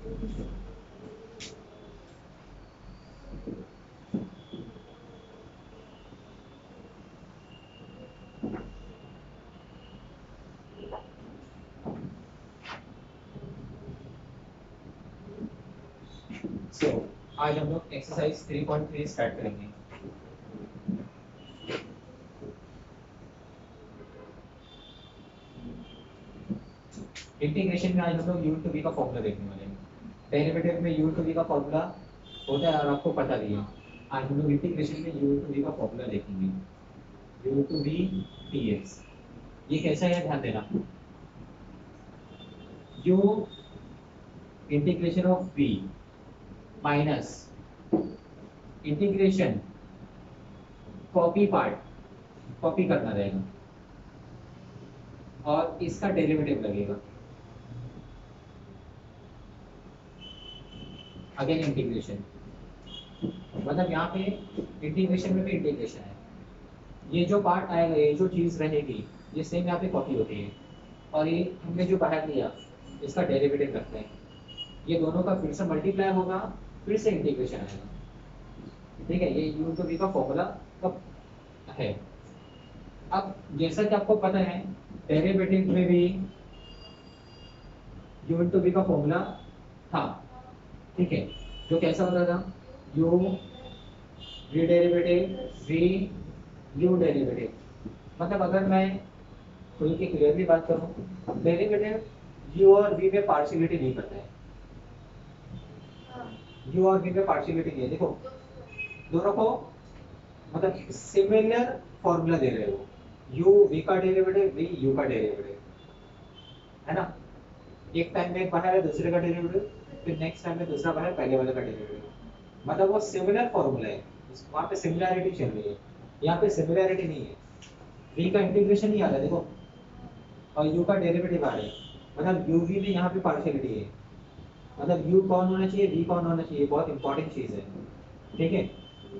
सो आज हम लोग एक्सरसाइज 3.3 स्टार्ट करेंगे। इंटीग्रेशन में आज हम लोग यू टू बी का फॉर्मूला देखने वाले हैं। डेरिवेटिव में यू टू बी का फॉर्मूला होता है और आपको पता भी है। आज हम लोग इंटीग्रेशन में यू टू बी का फॉर्मूला देखेंगे। U to B T X, ये कैसा है ध्यान देना। U integration of B minus integration copy part, copy करना रहेगा और इसका डेरिवेटिव लगेगा। अगेन इंटीग्रेशन, मतलब यहाँ पे इंटीग्रेशन में भी इंटीग्रेशन है। ये जो पार्ट आएगा, ये जो चीज़ रहेगी, ये सेम यहाँ पे कॉपी होती है और ये हमने जो बाहर लिया इसका डेरिवेटिव करते हैं। ये दोनों का फिर से मल्टीप्लाई होगा, फिर से इंटीग्रेशन आएगा। ठीक है, ये यू टू बी का फॉर्मूला कब है। अब जैसा कि आपको पता है डेरिवेटिव में भी यू टू बी का फॉर्मूला था। ठीक है, जो कैसा होता था, U V derivative V U derivative. मतलब अगर मैं खुल के क्लियरली बात करूं, डेरिवेटिव यू और वी में पार्शियलिटी नहीं करता है। यू और वी में पार्शियलिटी नहीं है। देखो दोनों को मतलब सिमिलर फॉर्मूला दे रहे हो, यू वी का डेरिवेटिव वी यू का डेरिवेटिव, है ना। एक टाइम में एक बाहर है दूसरे का डेरिवेटिव, फिर नेक्स्ट टाइम में दूसरा बाहर पहले वाले का डेरिवेटिव। मतलब वो सिमिलर फॉर्मूला है, वहाँ पे सिमिलैरिटी चल रही है, यहाँ पे सिमिलैरिटी नहीं है। वी का इंटीग्रेशन नहीं आ रहा देखो, और यू का डेरिवेटिव आ रहा है। मतलब यू वी में यहाँ पे पार्शियलिटी है। मतलब यू कौन होना चाहिए, वी कौन होना चाहिए, बहुत इंपॉर्टेंट चीज़ है। ठीक है,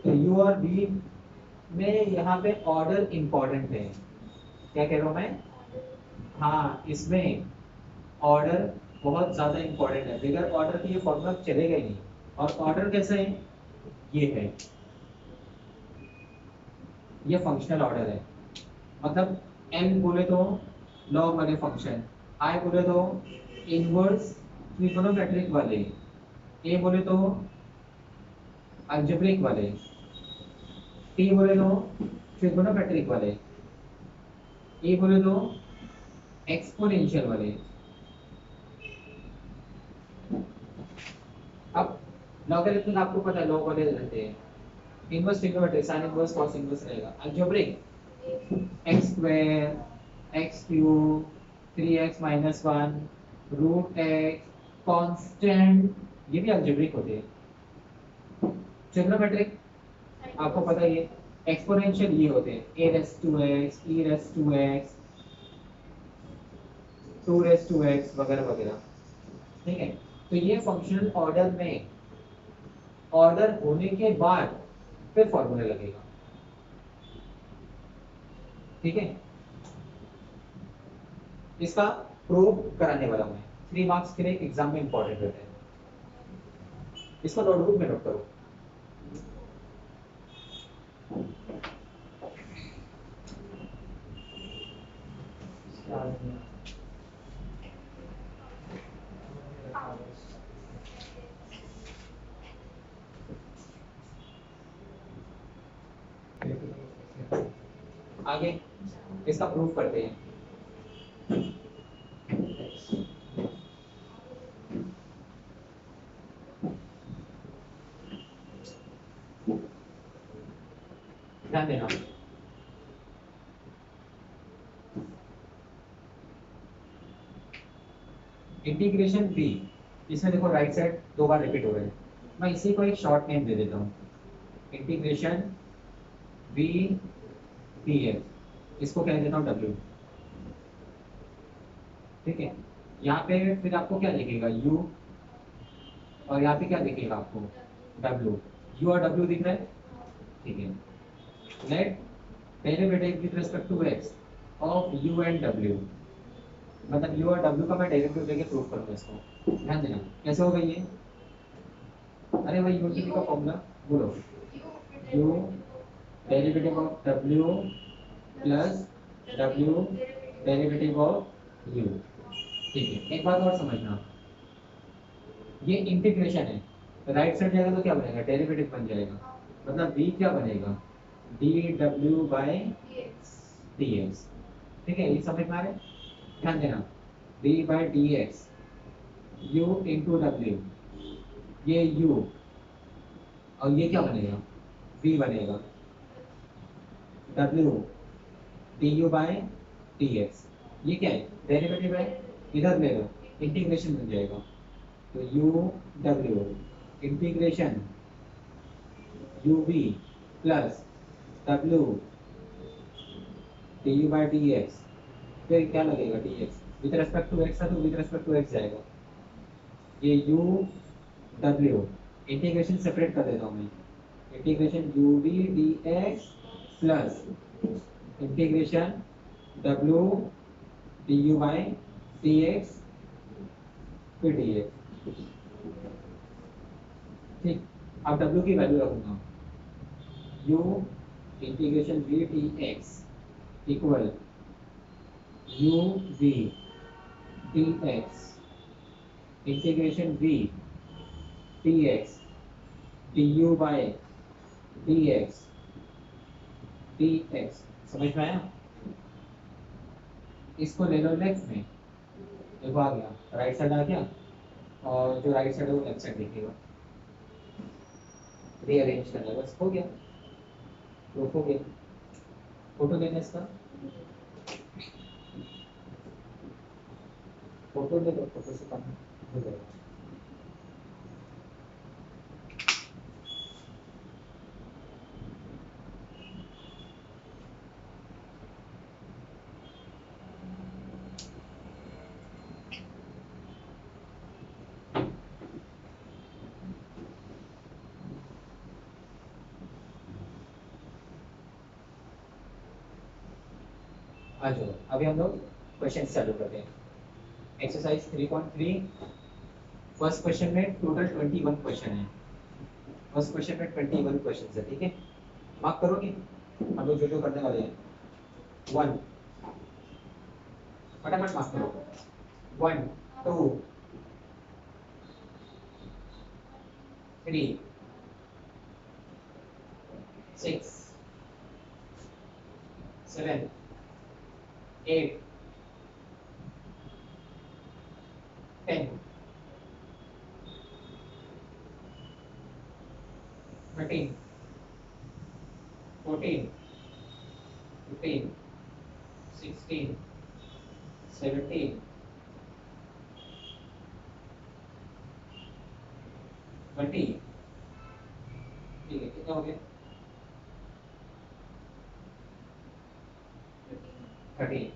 तो यू और वी में यहाँ पे ऑर्डर इंपॉर्टेंट है। क्या कह रहा हूँ मैं, हाँ इसमें ऑर्डर बहुत ज़्यादा इंपॉर्टेंट है। बगैर ऑर्डर के ये फॉर्मूला चलेगा ही नहीं। और ऑर्डर कैसा है, ये है, ये फंक्शनल ऑर्डर है। मतलब एन बोले तो लॉग वाले फंक्शन, आई बोले तो इनवर्स ट्रिगोनोमेट्रिक वाले, ए बोले तो अलजेब्रिक वाले, टी बोले तो ट्रिगोनोमेट्रिक वाले, ए बोले तो एक्सपोनेंशियल वाले। अब लॉगरिथम आपको पता है, लॉग वाले रहते हैं। Inverse trigonometric sine inverse cos inverse रहेगा। Algebraic x square x cube 3x minus 1 root x constant, ये भी अलजेब्रिक होते हैं। ट्रिग्नोमेट्रिक आपको पता ही है, एक्सपोनेंशियल ये होते हैं, a raise to x e raise to x 2 raise to x वगैरह वगैरह। ठीक है, तो ये फंक्शनल ऑर्डर में ऑर्डर होने के बाद फिर फॉर्मूला लगेगा। ठीक है, इसका प्रूव कराने वाला हूं मैं, 3 मार्क्स के लिए एग्जाम में इंपॉर्टेंट रहता है। इसको नोटबुक में नोट करो। आगे इसका प्रूफ करते हैं। ध्यान देना, इंटीग्रेशन बी, इसमें देखो राइट साइड 2 बार रिपीट हो रहे हैं। मैं इसी को एक शॉर्ट नेम दे देता हूँ, इंटीग्रेशन बी डी एक्स, इसको कह देता हूँ डब्ल्यू। ठीक है, यहाँ पे फिर आपको क्या दिखेगा, यू, और यहाँ पे क्या दिखेगा आपको, डब्ल्यू। यू और डब्ल्यू दिख रहा है। ठीक है, let derivative with respect to X of U and W. मतलब यू और डब्ल्यू का मैं डेरिवेटिव लेके प्रूव करूंगा इसको। ध्यान देना कैसे होगा ये। अरे भाई यूनिटी का फॉर्मूला बोलो। You derivative of W plus W derivative of you. ठीक है, एक बात और समझना, ये इंटीग्रेशन है, राइट साइड जाएगा तो क्या बनेगा, डेरिवेटिव बन जाएगा। मतलब v क्या बनेगा, D W by D X. ठीक है, ये समझ में आ रहा है। ध्यान देना, d by D x you into W, ये u और ये क्या बनेगा, v बनेगा, w D U by D x. ये क्या है, डेरिवेटिव है, इधर ले लो, इंटीग्रेशन बन जाएगा। तो U W integration U V plus W D U by D x. फिर क्या लगेगा, D X with respect to X है तो विथ रेस्पेक्ट टू एक्स जाएगा। ये यू डब्ल्यू इंटीग्रेशन सेपरेट कर देता हूँ मैं, integration U V D X plus integration W D U by D x फिर डी एक्स। ठीक, अब डब्ल्यू की वैल्यू रखूंगा, U integration V D X equal U V D X integration V D X D U by D X D X. समझ में आया। इसको ले लो लेफ्ट में, देखो आ गया, राइट साइड आ गया, और जो राइट साइड है वो लेफ्ट साइड दिखेगा। रीअरेंज करना बस, हो गया, प्रूफ हो गया। फोटो लेना इसका, फोटो ले लो, फोटो से काम हो जाएगा। आ जाओ, अभी हम लोग क्वेश्चन चालू करते हैं। एक्सरसाइज 3.3, फर्स्ट क्वेश्चन में टोटल 21 क्वेश्चन है। फर्स्ट क्वेश्चन में 21 क्वेश्चन है, ठीक है। मार्क करोगे, हम लोग जो जो करने वाले हैं। 1 फटाफट मार्क करो, 1 2 3 6 7 8 10 13 14 15 16 17 20। ठीक है, कितना हो गया, 13।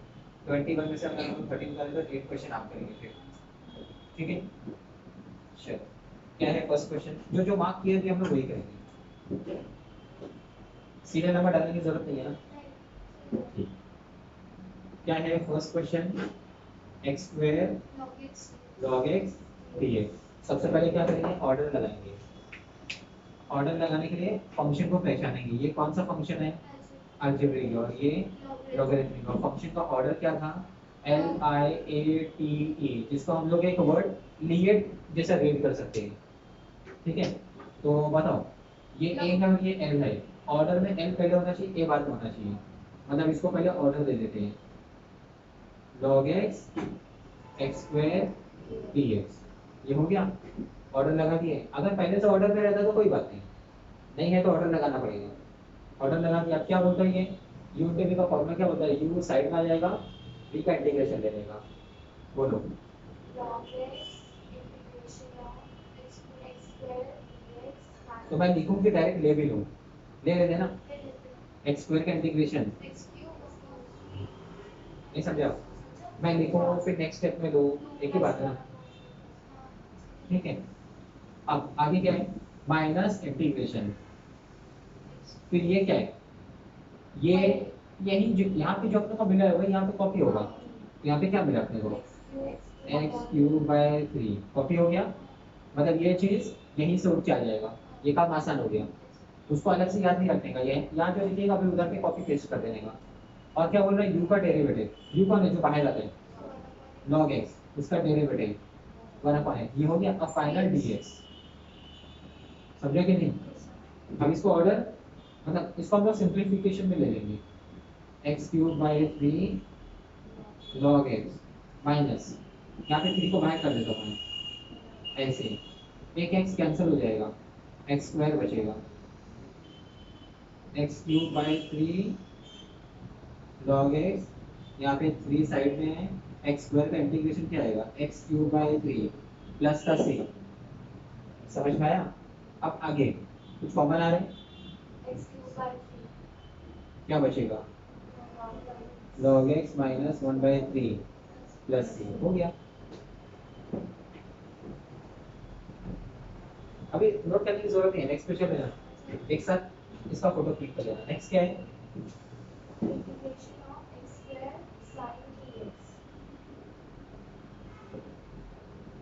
21 में से हम लोग 13 निकालें तो 8 क्वेश्चन आप करेंगे फिर, ठीक है। चलो, क्या है फर्स्ट क्वेश्चन, जो जो मार्क किए थे हम लोग वही करेंगे, सीरियल नंबर डालने की जरूरत नहीं है ना। क्या है first question, x square log x D x. सबसे पहले क्या करेंगे, ऑर्डर लगाएंगे। ऑर्डर लगाने के लिए फंक्शन को पहचानेंगे, ये कौन सा फंक्शन है, अलजेब्रिक, और ये लॉगरिथमिक। और फंक्शन का ऑर्डर क्या था, L I A T E, जिसको हम लोग एक वर्ड लिएट जैसा रीड कर सकते हैं, ठीक है। तो बताओ, ये ए है और ये एल है, ऑर्डर में एल पहले होना चाहिए, ए बाद में होना चाहिए, मतलब इसको पहले ऑर्डर दे देते हैं, log x x square d x. ये हो गया, ऑर्डर लगा दिए। अगर पहले से ऑर्डर पे रहता तो कोई बात नहीं, नहीं है तो ऑर्डर लगाना पड़ेगा। ऑर्डर लगा दिया, अब क्या बोलता है ये, यू इंटू वी का फॉर्मूला क्या होता है, यू साइड में आ जाएगा, वी का इंटीग्रेशन ले लेगा। बोलो, तो मैं लिखूं कि डायरेक्ट ले भी लूं, ले लेते ना, एक्स स्क्वायर का इंटीग्रेशन, नहीं समझा, मैं लिखूं फिर नेक्स्ट स्टेप में लो, एक ही बात है ना, ठीक है। अब आगे क्या है, माइनस इंटीग्रेशन, फिर ये क्या है, ये यही जो यहाँ पे जो अपने को मिला है वही यहाँ पे कॉपी होगा, यहाँ पे क्या मिला अपने को, एक्स क्यूब बाय 3 कॉपी हो गया। मतलब ये चीज यहीं से उठ के आ जाएगा, ये काम आसान हो गया। उसको अलग से याद नहीं रखने का, ये यहाँ जो लिखिएगा अभी उधर पे कॉपी पेस्ट कर देने का। और क्या बोल रहा है, यू का डेरिवेटिव, यू कौन है जो बाहर आता है, लॉग एक्स, उसका डेरिवेटिव 1/, ये हो गया अब फाइनल डीएक्स। समझे कि नहीं। अब इसको ऑर्डर, मतलब इसको हम लोग सिंप्लीफिकेशन में ले लेंगे, x cube by 3 log x minus, यहाँ पे 3 को बाहर कर देता हूँ मैं ऐसे, एक एक्स कैंसिल हो जाएगा, एक्स स्क्वायर बचेगा, x cube by 3 log x, यहाँ पे 3 साइड में है, एक्स स्क्वायर का इंटीग्रेशन क्या आएगा, एक्स क्यूब बाई 3 प्लस का सी। समझ में आया। अब आगे कुछ कॉमन आ रहे हैं, क्या बचेगा, लॉग एक्स माइनस 1/3 प्लस सी हो गया। अभी नोट करने की जरूरत नहीं है, नेक्स्ट पे चले ना, एक साथ इसका फोटो क्लिक कर लेना। नेक्स्ट क्या है,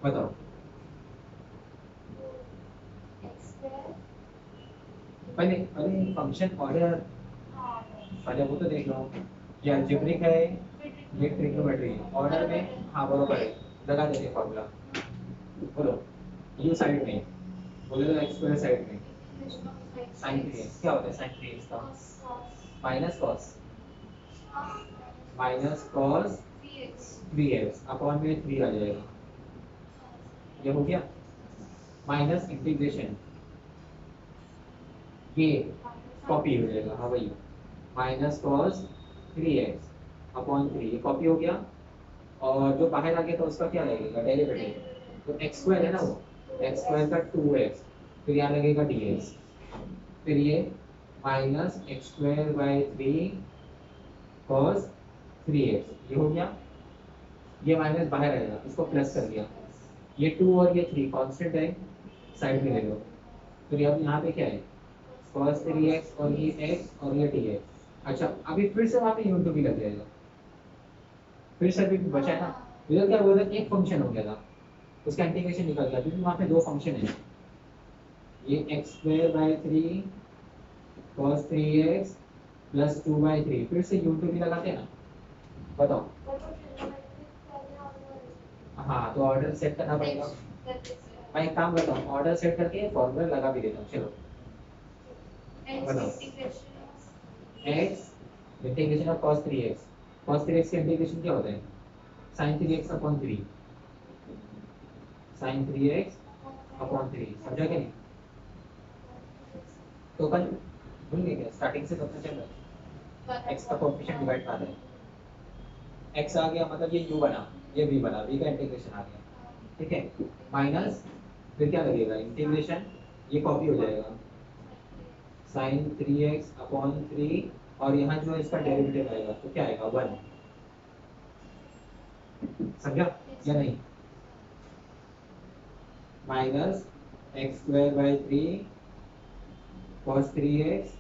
बताओ। पहले पहले फंक्शन ऑर्डर, पहले वो तो देख लो, ये अलजेब्रिक है, ये ट्रिग्नोमेट्री है, ऑर्डर में हाँ बरोबर है, लगा देते फॉर्मूला। बोलो यू साइड में, बोले तो एक्स स्क्वायर साइड में साइन 3x, क्या होता है साइन 3x का, minus cos, minus cos 3x upon में 3 आ जाएगा, ये हो गया। माइनस इंटीग्रेशन, ये कॉपी हो जाएगा, हाँ वही, माइनस कॉस 3x अपॉन 3, ये कॉपी हो गया। और जो बाहर आ गया तो उसका क्या लगेगा, डेरिवेटिव, तो एक्स स्क्वायर है ना वो, एक्स स्क्वायर का 2x, फिर यहाँ लगेगा dx, फिर ये minus x square by 3 cos 3x, ये हो गया। ये माइनस बाहर आएगा, इसको प्लस कर दिया, ये 2 और ये 3 कांस्टेंट है, साइड में ले लो। फिर अब यहाँ पे क्या है, cos 3x और ये x और ये dx। अच्छा अभी फिर से वहाँ पे यूनिट भी लग जाएगा, फिर से अभी बचा है ना, इधर क्या हुआ था, एक फंक्शन हो गया था, उसका इंटीग्रेशन निकल गया क्योंकि वहाँ पे दो फंक्शन है, ये x square by 3 cos 3x plus 2/3, फिर से यूनिट भी लगाते हैं ना, बताओ। हाँ तो ऑर्डर सेट करना पड़ेगा, मैं एक काम करता हूँ, ऑर्डर सेट करके फॉर्मूला लगा भी देता हूँ, चलो बताओ। X integration of cos 3x, cos 3x का इंटीग्रेशन क्या होता है, sin 3x upon 3, sin 3x upon 3, समझा क्या नहीं। तो कल भूल गए क्या, स्टार्टिंग से पता चल रहा है, x का कोएफिशिएंट डिवाइड कर रहे हैं, x आ गया मतलब ये u बना, ये v बना, v का इंटीग्रेशन आ गया, ठीक है, माइनस फिर क्या लगेगा इंटीग्रेशन, ये कॉपी हो जाएगा, sin 3x अपॉन 3, और यहाँ जो इसका डेरिवेटिव आएगा तो क्या आएगा 1, समझा या नहीं, minus x square by 3 cos 3x।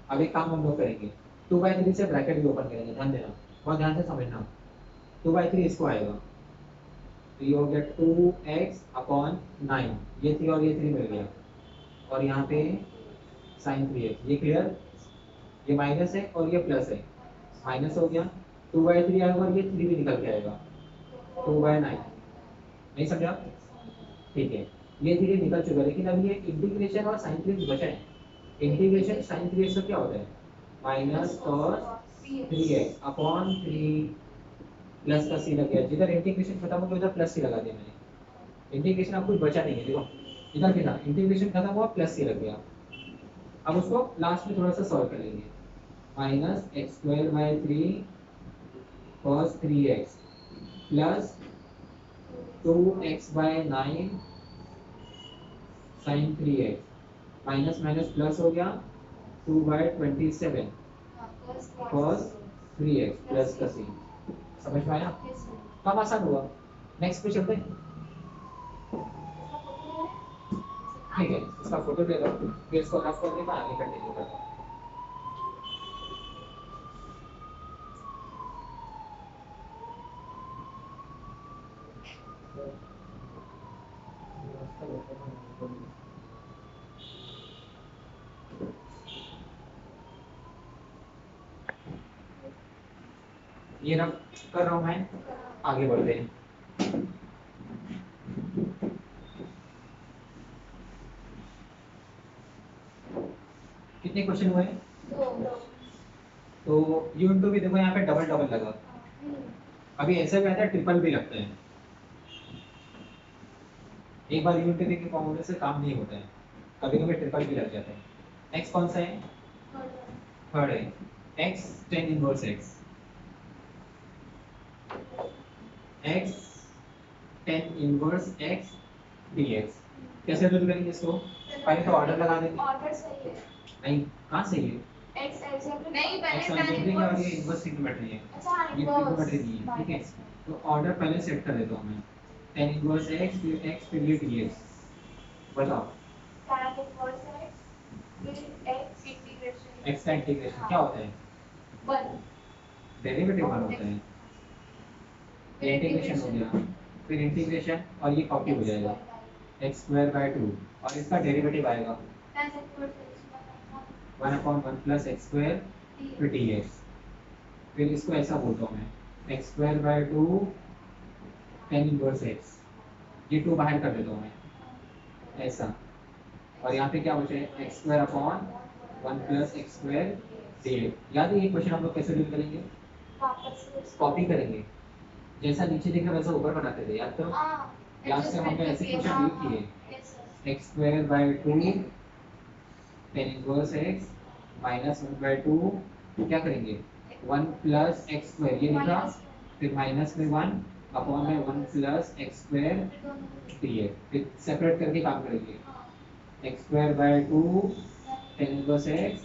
अब एक काम हम लोग करेंगे, 2/3 से ब्रैकेट भी ओपन करेंगे, ध्यान देना, बहुत ध्यान से समझना, 2/3 इसको आएगा, तो ये हो गया 2x अपॉन 9, ये 3 और ये 3 मिल गया, और यहाँ पे sin 3x, ये क्लियर, ये माइनस है और ये प्लस है, माइनस हो गया, 2/3 आएगा और ये 3 भी निकल के आएगा, 2/9, नहीं समझा, ठीक है, ये धीरे निकल चुका है, लेकिन अब ये इंटीग्रेशन और साइन 3x बचा है, इंटीग्रेशन साइन 3x का क्या होता है, minus cos 3x upon 3 plus का सी लग गया, जिधर इंटीग्रेशन खत्म हो गया उधर प्लस सी लगा दिया मैंने, इंटीग्रेशन अब कुछ बचा नहीं है, देखो इधर देखा इंटीग्रेशन खत्म हुआ प्लस सी लग गया। अब उसको लास्ट में थोड़ा सा सॉल्व कर लेंगे, minus x square by 3 cos 3x plus 2x by 9 sin 3x, minus minus plus हो गया, 2/27 cos 3x प्लस का सी, समझ में आया, काम आसान हुआ। नेक्स्ट पे चलते हैं, ठीक है, इसका फोटो ले लो, फिर इसको रफ करके मैं आगे कंटिन्यू करता हूँ। ये रब कर रहा हूँ मैं, आगे बढ़ते हैं। कितने क्वेश्चन हुए? तो यू इंटू भी देखो यहाँ पे डबल डबल लगा, अभी ऐसे में आता है ट्रिपल भी लगता है। एक बार यू इंटू के फॉर्मूले से काम नहीं होता है, कभी कभी ट्रिपल भी लग जाता है। एक्स कौन सा है? थर्ड है। X ten inverse x, x ten inverse x D x. कैसे रूल करेंगे इसको? पहले तो ऑर्डर लगा देंगे। ऑर्डर सही है। नहीं, कहाँ सही है? एक्स अलजेब्रिक नहीं, एक्स पहले अलजेब्रिक है और ये इनवर्स ट्रिग्नोमेट्री है। अच्छा हाँ, ये ट्रिग्नोमेट्री नहीं है, ठीक है। तो ऑर्डर पहले सेट कर देता हूँ मैं, टेन इनवर्स एक्स फिर एक्स फिर ये डी एक्स। बताओ tan इनवर्स x फिर x इंटीग्रेशन एक्स का इंटीग्रेशन क्या होता है? 1 डेरिवेटिव 1 होता है। ये इंटीग्रेशन हो गया, फिर इंटीग्रेशन और ये कॉपी हो जाएगा एक्स स्क्वायर बाय 2 और इसका डेरिवेटिव आएगा tan inverse x 1 upon 1 plus x square फिर डी एक्स। फिर इसको ऐसा बोलता हूँ मैं, x square by 2 ten inverse x, ये 2 बाहर कर देता हूँ मैं ऐसा, और यहाँ पे क्या बचे x square upon 1 plus x square d x. याद है ये क्वेश्चन हम लोग कैसे डील करेंगे? कॉपी करेंगे, जैसा नीचे दिख रहा है वैसा ऊपर बनाते थे, याद करो। लास्ट टाइम हमने ऐसे क्वेश्चन डील किए, X square by 2 ten inverse x minus 1 by 2, क्या करेंगे 1 प्लस एक्स स्क्वायर ये लिखा, फिर माइनस में 1 अपॉन में 1 plus x square d x, फिर सेपरेट करके काम करेंगे, x square by 2 ten inverse x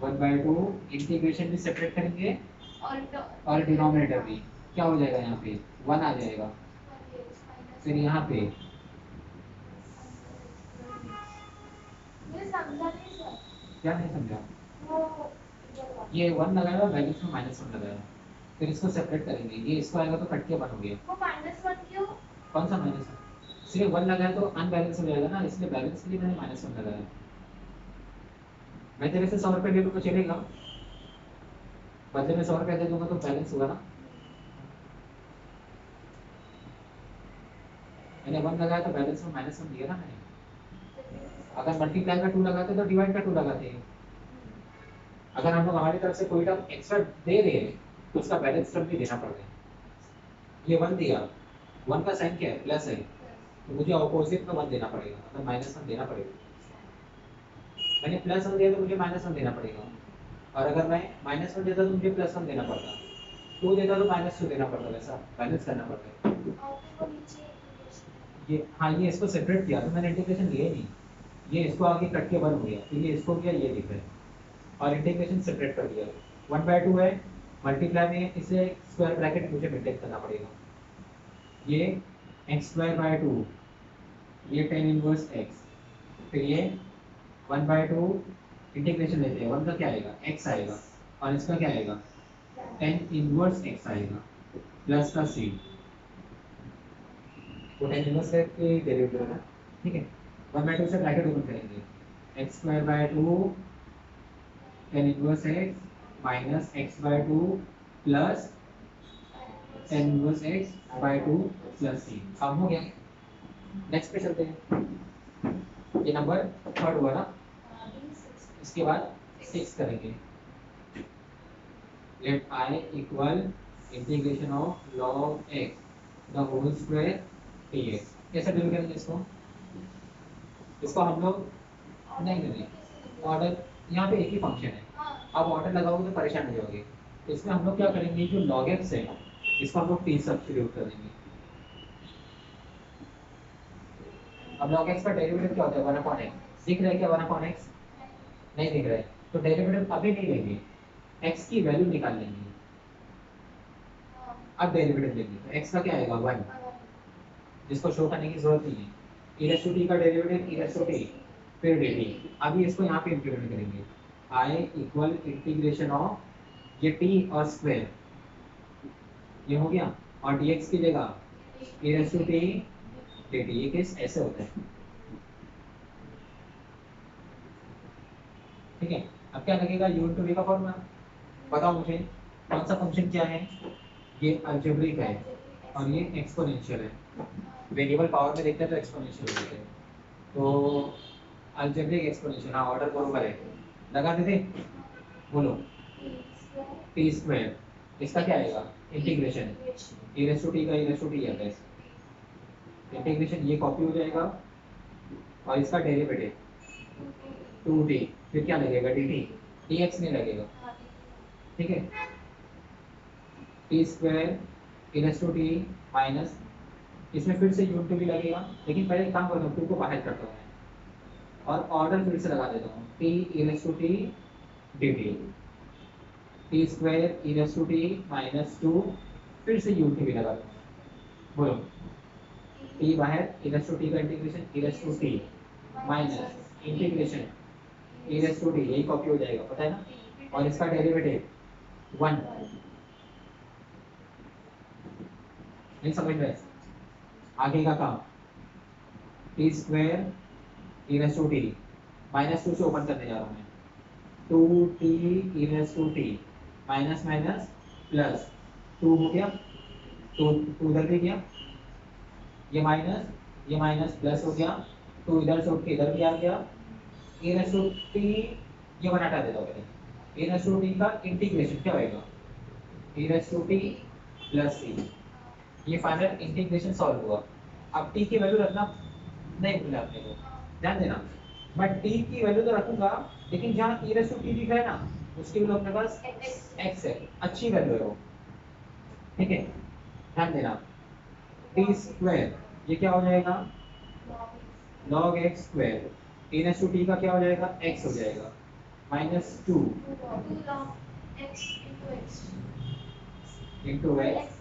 1 by 2, integration भी सेपरेट करेंगे और डिनोमिनेटर भी क्या हो जाएगा, यहाँ पे 1 आ जाएगा। फिर यहाँ पे ये समझा नहीं सर। क्या नहीं समझा? वो ये 1 लगाया वैल्यूज में माइनस 1 लगाया, फिर इसको सेपरेट करेंगे, ये इसको आएगा तो कट के 1 हो गया। वो -1 क्यों? कौन सा माइनस 1? सिर्फ 1 लगाया तो अनबैलेंस हो जाएगा ना, इसलिए बैलेंस के लिए मैंने माइनस 1 लगाया। मैं तेरे से 100 रुपये ले लूँ तो चलेगा? बदले में 100 रुपये दे दूंगा तो बैलेंस होगा ना। मैंने 1 लगाया तो बैलेंस में माइनस 1 दिया ना मैंने। अगर मल्टीप्लाई का 2 लगाते तो डिवाइड का 2 लगाते हैं। अगर हम लोग हमारी तरफ से कोई टर्म एक्स्ट्रा दे रहे हैं तो उसका बैलेंस टर्म भी देना पड़ता है। ये 1 दिया, 1 का साइन क्या है? प्लस है, तो मुझे ऑपोजिट में 1 देना पड़ेगा, मतलब माइनस 1 देना पड़ेगा। मैंने प्लस 1 दिया तो मुझे माइनस 1 देना पड़ेगा, और अगर मैं माइनस 1 देता तो मुझे प्लस 1 देना पड़ता, 2 देता तो माइनस 2 देना पड़ता, वैसा बैलेंस करना पड़ता है। और फिर वो नीचे ये हाँ, ये इसको सेपरेट किया तो मैंने इंटीग्रेशन लिया ही नहीं, ये इसको आगे कट के 1 हो गया, फिर ये इसको किया, ये दिख रहा है, और इंटीग्रेशन सेपरेट कर दिया। 1 बाय 2 है, मल्टीप्लाई में इसे स्क्वायर ब्रैकेट मुझे मेंटेन करना पड़ेगा। ये एक्स स्क्वायर बाय 2, ये टेन इनवर्स एक्स, फिर ये 1 बाय 2 इंटीग्रेशन लेते हैं, 1 का क्या आएगा एक्स आएगा, और इसका क्या आएगा टेन इनवर्स एक्स आएगा, प्लस का सी, वो टेन इनवर्स के डेरिवेटिव है ना, ठीक है। 1 बाय 2 से ब्रैकेट ओपन करेंगे, x square by 2 ten inverse x minus x by 2 plus tan inverse x by 2 plus सी। काम हो गया। नेक्स्ट पे चलते हैं, ये नंबर थर्ड हुआ ना, इसके बाद 6 करेंगे। Let I equal integration of log x the whole square dx। कैसे डील करेंगे इसको? इसको हम लोग नहीं, ऑर्डर यहाँ पे एक ही फंक्शन है, आप ऑर्डर लगाओगे तो परेशान हो जाओगे। तो इसमें हम लोग क्या करेंगे, जो log x है इसको हम लोग t सब्स्टिट्यूट कर देंगे। अब log x का डेरिवेटिव क्या होता है 1 अपॉन x, दिख रहा है क्या 1 अपॉन x? नहीं दिख रहा है, तो डेरिवेटिव अभी नहीं लेंगे, x की वैल्यू निकाल लेंगे, अब डेरिवेटिव लेंगे, तो x का क्या आएगा 1, जिसको शो करने की जरूरत नहीं है। e रेज़ टू t का derivative e raise to t फिर dt। अभी इसको यहाँ पे इंप्लीमेंट करेंगे, i इक्वल इंटीग्रेशन ऑफ ये t और स्क्वायर, ये हो गया, और dx की जगह e raise to t dt। ये केस ऐसे होता है, ठीक है। अब क्या लगेगा u इंटू v का फॉर्मूला, बताओ मुझे कौन सा फंक्शन क्या है, ये अलजेब्रिक है और ये एक्सपोनेंशियल है। वेरिएबल पावर में देखते हैं तो एक्सपोनेंशियल होते हैं, तो अलजेब्रिक एक्सपोनेंशियल, हाँ ऑर्डर बरोबर है। लगा देते, बोलो टी स्क्वायर, इसका क्या आएगा integration, e raise to t का ई रेस टू टी है बस, इंटीग्रेशन ये कॉपी हो जाएगा और इसका डेरिवेटिव 2t, फिर क्या लगेगा dt, dx नहीं लगेगा, ठीक है। T square e raise to t minus, इसमें फिर से यूनिट भी लगेगा, लेकिन पहले एक काम करता हूँ 2 को बाहर करता हूँ मैं और ऑर्डर फिर से लगा देता हूँ, t e raise to t dt, t square e raise to t minus 2, फिर से यूनिट भी लगा दूंगा, बोलो टी बाहर ई रेस टू टी का integration e raise to t minus integration e raise to t, यही कॉपी हो जाएगा पता है ना, और इसका डेरिवेटिव 1, नहीं समझ रहे, आगे का काम t square e raise to t minus 2 से ओपन करने जा रहा हूँ मैं, 2t e raise to t minus minus plus 2 हो गया, 2 उधर भी गया, ये माइनस प्लस हो गया, 2 इधर से उठ के इधर भी आ गया, ई रेस टू टी ये वन हटा देता हूँ पहले, ई रेस टू टी का इंटीग्रेशन क्या होएगा, ई रेस टू टी प्लस सी, ये फाइनल इंटीग्रेशन सॉल्व हुआ। अब टी की वैल्यू रखना नहीं भूलना अपने को, ध्यान देना, मैं टी की वैल्यू तो रखूंगा, लेकिन जहाँ ई रेस टू टी दिख रहा है ना उसकी वैल्यू अपने पास x है, अच्छी वैल्यू है वो, ठीक है। ध्यान देना, टी स्क्वायर ये क्या हो जाएगा log x square, e raise to t का क्या हो जाएगा x हो जाएगा माइनस 2 इंटू एक्स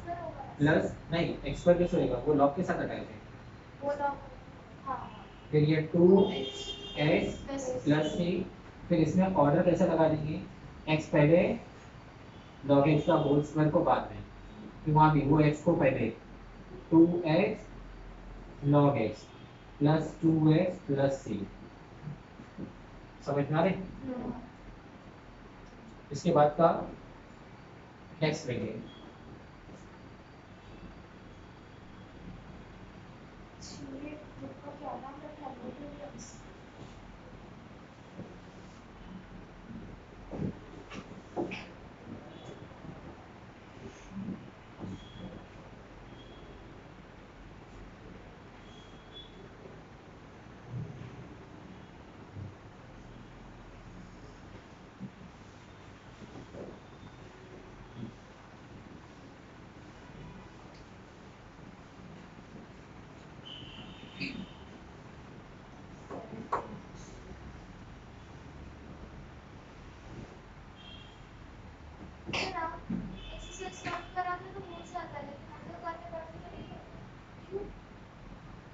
प्लस, नहीं एक्स पर कैसे होएगा, वो लॉग के साथ अटैच है, फिर ये 2x प्लस सी, फिर इसमें ऑर्डर कैसे लगा देंगे, x पहले log x का होल स्क्वायर को बाद में, फिर वहाँ भी वो x को पहले 2x log x plus 2x plus C, समझ में आ रहे। इसके बाद का नेक्स्ट लेंगे,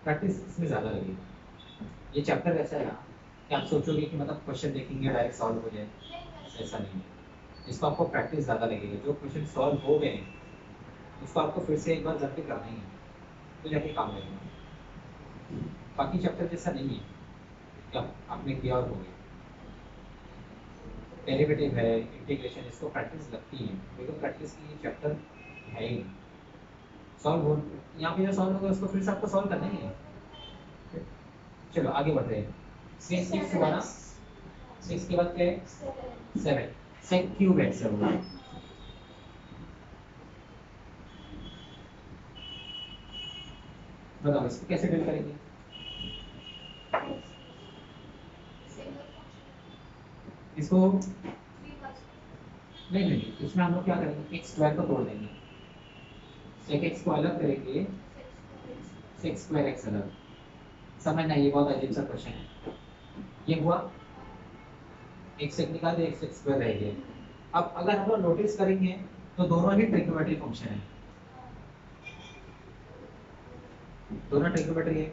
प्रैक्टिस इसमें ज़्यादा लगेगी। ये चैप्टर ऐसा है ना कि आप सोचोगे कि मतलब क्वेश्चन देखेंगे डायरेक्ट सॉल्व हो जाए, ऐसा नहीं है, इसको आपको प्रैक्टिस ज़्यादा लगेगी। जो क्वेश्चन सॉल्व हो गए उसको आपको फिर से एक बार जब भी करना ही है तो जाके काम लगेगा। बाकी चैप्टर जैसा नहीं है क्या आपने किया और हो गया, डेरिवेटिव है इंटीग्रेशन, इसको प्रैक्टिस लगती है, बिल्कुल प्रैक्टिस की ये चैप्टर है ही सॉल्व हो, यहाँ पे जो सॉल्व होगा उसको फिर से आपको सॉल्व करना ही है। चलो आगे बढ़ रहे हैं, 6 हुआ ना, 6 के बाद क्या है 7, सेक क्यूब एक्स होगा, बताओ इसको कैसे डील करेंगे, इसको नहीं, इसमें हम लोग क्या करेंगे एक्स स्क्वायर को तोड़ देंगे, सेक एक्स को अलग करेंगे, सेक स्क्वायर एक्स अलग, समझना ये बहुत अजीब सा क्वेश्चन है। ये हुआ एक सेक निकाल दे, एक सेक स्क्वायर रह गया। अब अगर हम लोग नोटिस करेंगे तो दोनों ही ट्रिग्नोमेट्री फंक्शन है, दोनों ट्रिग्नोमेट्री है,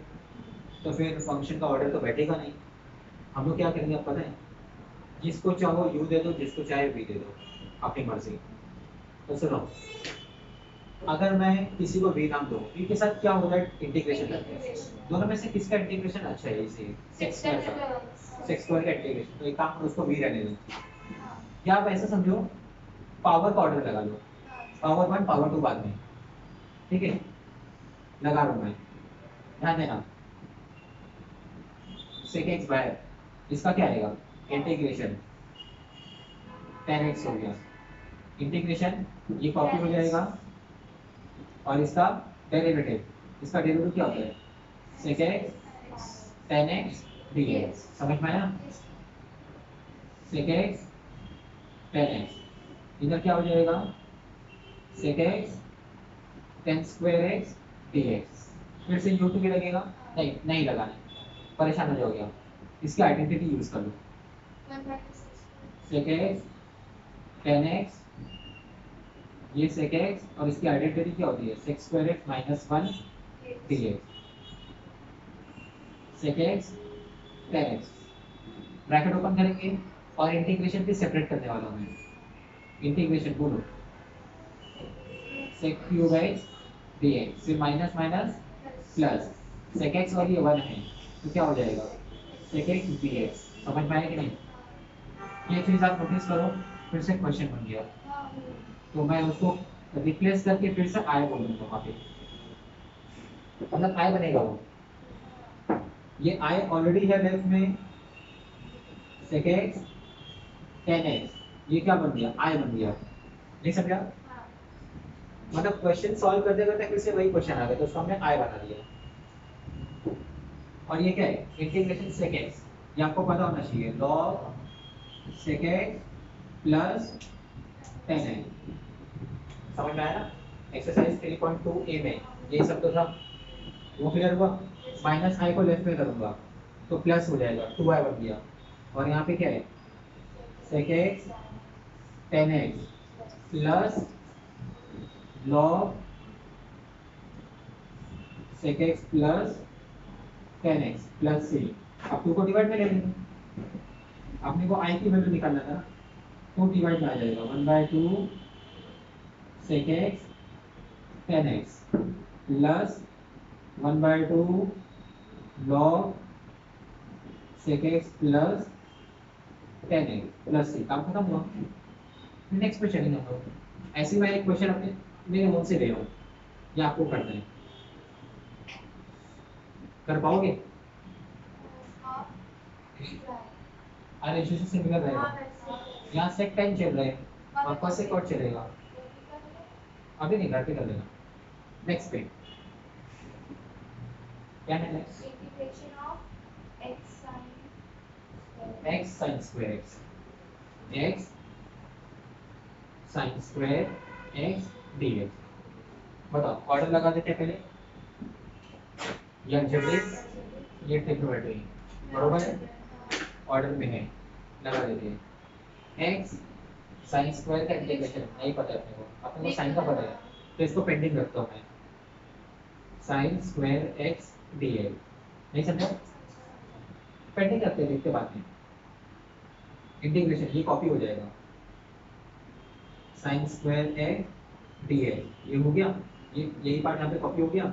तो फिर फंक्शन का ऑर्डर तो बैठेगा नहीं। हम लोग क्या करेंगे आप पता है, जिसको चाहो u दे दो, जिसको चाहे v दे दो, अपनी मर्जी। तो सुनो, अगर मैं किसी को v नाम दूं, v के साथ क्या हो रहा है इंटीग्रेशन करते हैं, दोनों में से किसका इंटीग्रेशन अच्छा है, इसे सेक स्क्वायर का इंटीग्रेशन, तो एक काम करो उसको v रहने दो, या आप ऐसा समझो पावर का ऑर्डर लगा लो, पावर 1 पावर 2 बाद में, ठीक है, लगा रहा हूँ मैं, ध्यान देना। सेक एक्स बाय इसका क्या आएगा, इंटीग्रेशन 10x हो गया, इंटीग्रेशन ये कॉपी हो जाएगा, और इसका डेरिवेटिव, इसका डेरिवेटिव क्या होता है, सेक एक्स 10x dx, समझ में आया, सेक एक्स 10x, इधर क्या हो जाएगा, sec x 10 square x dx, फिर से u2 भी लगेगा, नहीं नहीं लगाना, परेशान हो जाओगे आप, इसकी आइडेंटिटी यूज कर लो, सेक एक्स 10x, ये सेक एक्स और इसकी आइडेंटिटी क्या होती है, sec square x minus 1 dx, sec x 10x, bracket open करेंगे और इंटीग्रेशन भी सेपरेट करने वाला हूँ मैं, इंटीग्रेशन बोलो, सेक क्यूब एक्स dx, फिर minus minus plus, sec x और ये 1 है तो क्या हो जाएगा, सेक एक्स dx, समझ में आया कि नहीं, ये चीज़ आप नोटिस करो, फिर से क्वेश्चन बन गया, तो मैं उसको रिप्लेस करके फिर से आई बोलूंगा वहाँ पे, मतलब आई बनेगा वो, ये आई ऑलरेडी है लेफ्ट में, सेक एक्स 10x, ये क्या बन गया, आई बन गया, नहीं समझा, मतलब क्वेश्चन सॉल्व करते करते फिर से वही क्वेश्चन आ गया, तो उसको हमने आई बना दिया, और ये क्या है, इंटीग्रेशन सेक एक्स, ये आपको पता होना चाहिए, log sec x plus 10x, समझ में आया ना, एक्सरसाइज 3.2 ए में ये सब तो था, वो क्लियर हुआ, माइनस आई को लेफ्ट में करूंगा तो प्लस हो जाएगा, 2i बन गया, और यहाँ पे क्या है, sec x 10x plus log sec x plus 10x plus C, अब 2 को डिवाइड में ले लेंगे, अपने को आई की वैल्यू निकालना था, तो डिवाइड में आ जाएगा 1/2 sec x 10x plus 1/2 log sec x plus 10x plus सी, काम खत्म हुआ, नेक्स्ट पे चलेंगे हम लोग, ऐसे मैं एक क्वेश्चन अपने मेरे मुंह से ले रहा हूँ, ये आपको करना है, कर पाओगे, अरे इसी से सिमिलर रहेगा, यहाँ सेक 10 चल रहा है और फर्स्ट सेक और चलेगा, अभी नहीं घर पे कर लेना, नेक्स्ट पे क्या है, next integration of x x sin square x sin square x dx, बताओ ऑर्डर लगा देते हैं पहले, ये अलजेब्रिक ये ट्रिग्नोमेट्री, बरोबर है, ऑर्डर में है, लगा देते हैं, x sin स्क्वायर का इंटीग्रेशन नहीं पता है अपने को साइन का पता है, तो इसको पेंडिंग रखता हूँ मैं, sin स्क्वायर x dx, नहीं समझा, पेंडिंग रखते हैं, देखते बाद में, इंटीग्रेशन ये कॉपी हो जाएगा, sin स्क्वायर x dx, ये हो गया, ये यही पार्ट यहाँ पे कॉपी हो गया,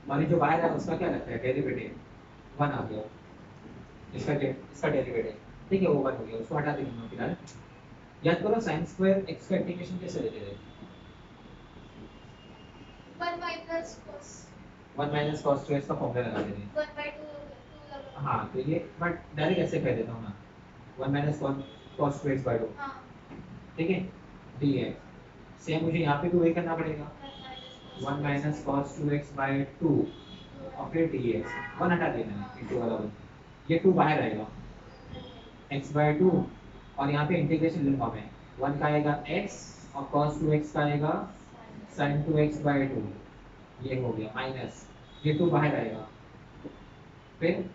और ये जो बाहर है उसका क्या लगता है, डेरिवेटिव 1 आ गया, इसका डेरिवेटिव, ठीक है, वो 1 हो गया, उसको हटा देंगे फिलहाल, याद करो sin स्क्वायर x का इंटीग्रेशन कैसे लेते थे, 1 माइनस cos 2x का फॉर्मूला लगाते थे, 1/2 हाँ, तो ये बट डायरेक्ट ऐसे कह देता हूँ ना, 1 माइनस cos 2x/2, ठीक है, dx, सेम मुझे यहाँ पे भी वही करना पड़ेगा, 1 माइनस cos 2x/2 और फिर dx, 1 हटा देना है, इंटू वाला 1, ये 2 बाहर आएगा, x/2, और यहाँ पे इंटीग्रेशन लूंगा मैं, 1 का आएगा x और cos 2x का आएगा sin 2x/2, ये हो गया माइनस, ये 2 बाहर आएगा, फिर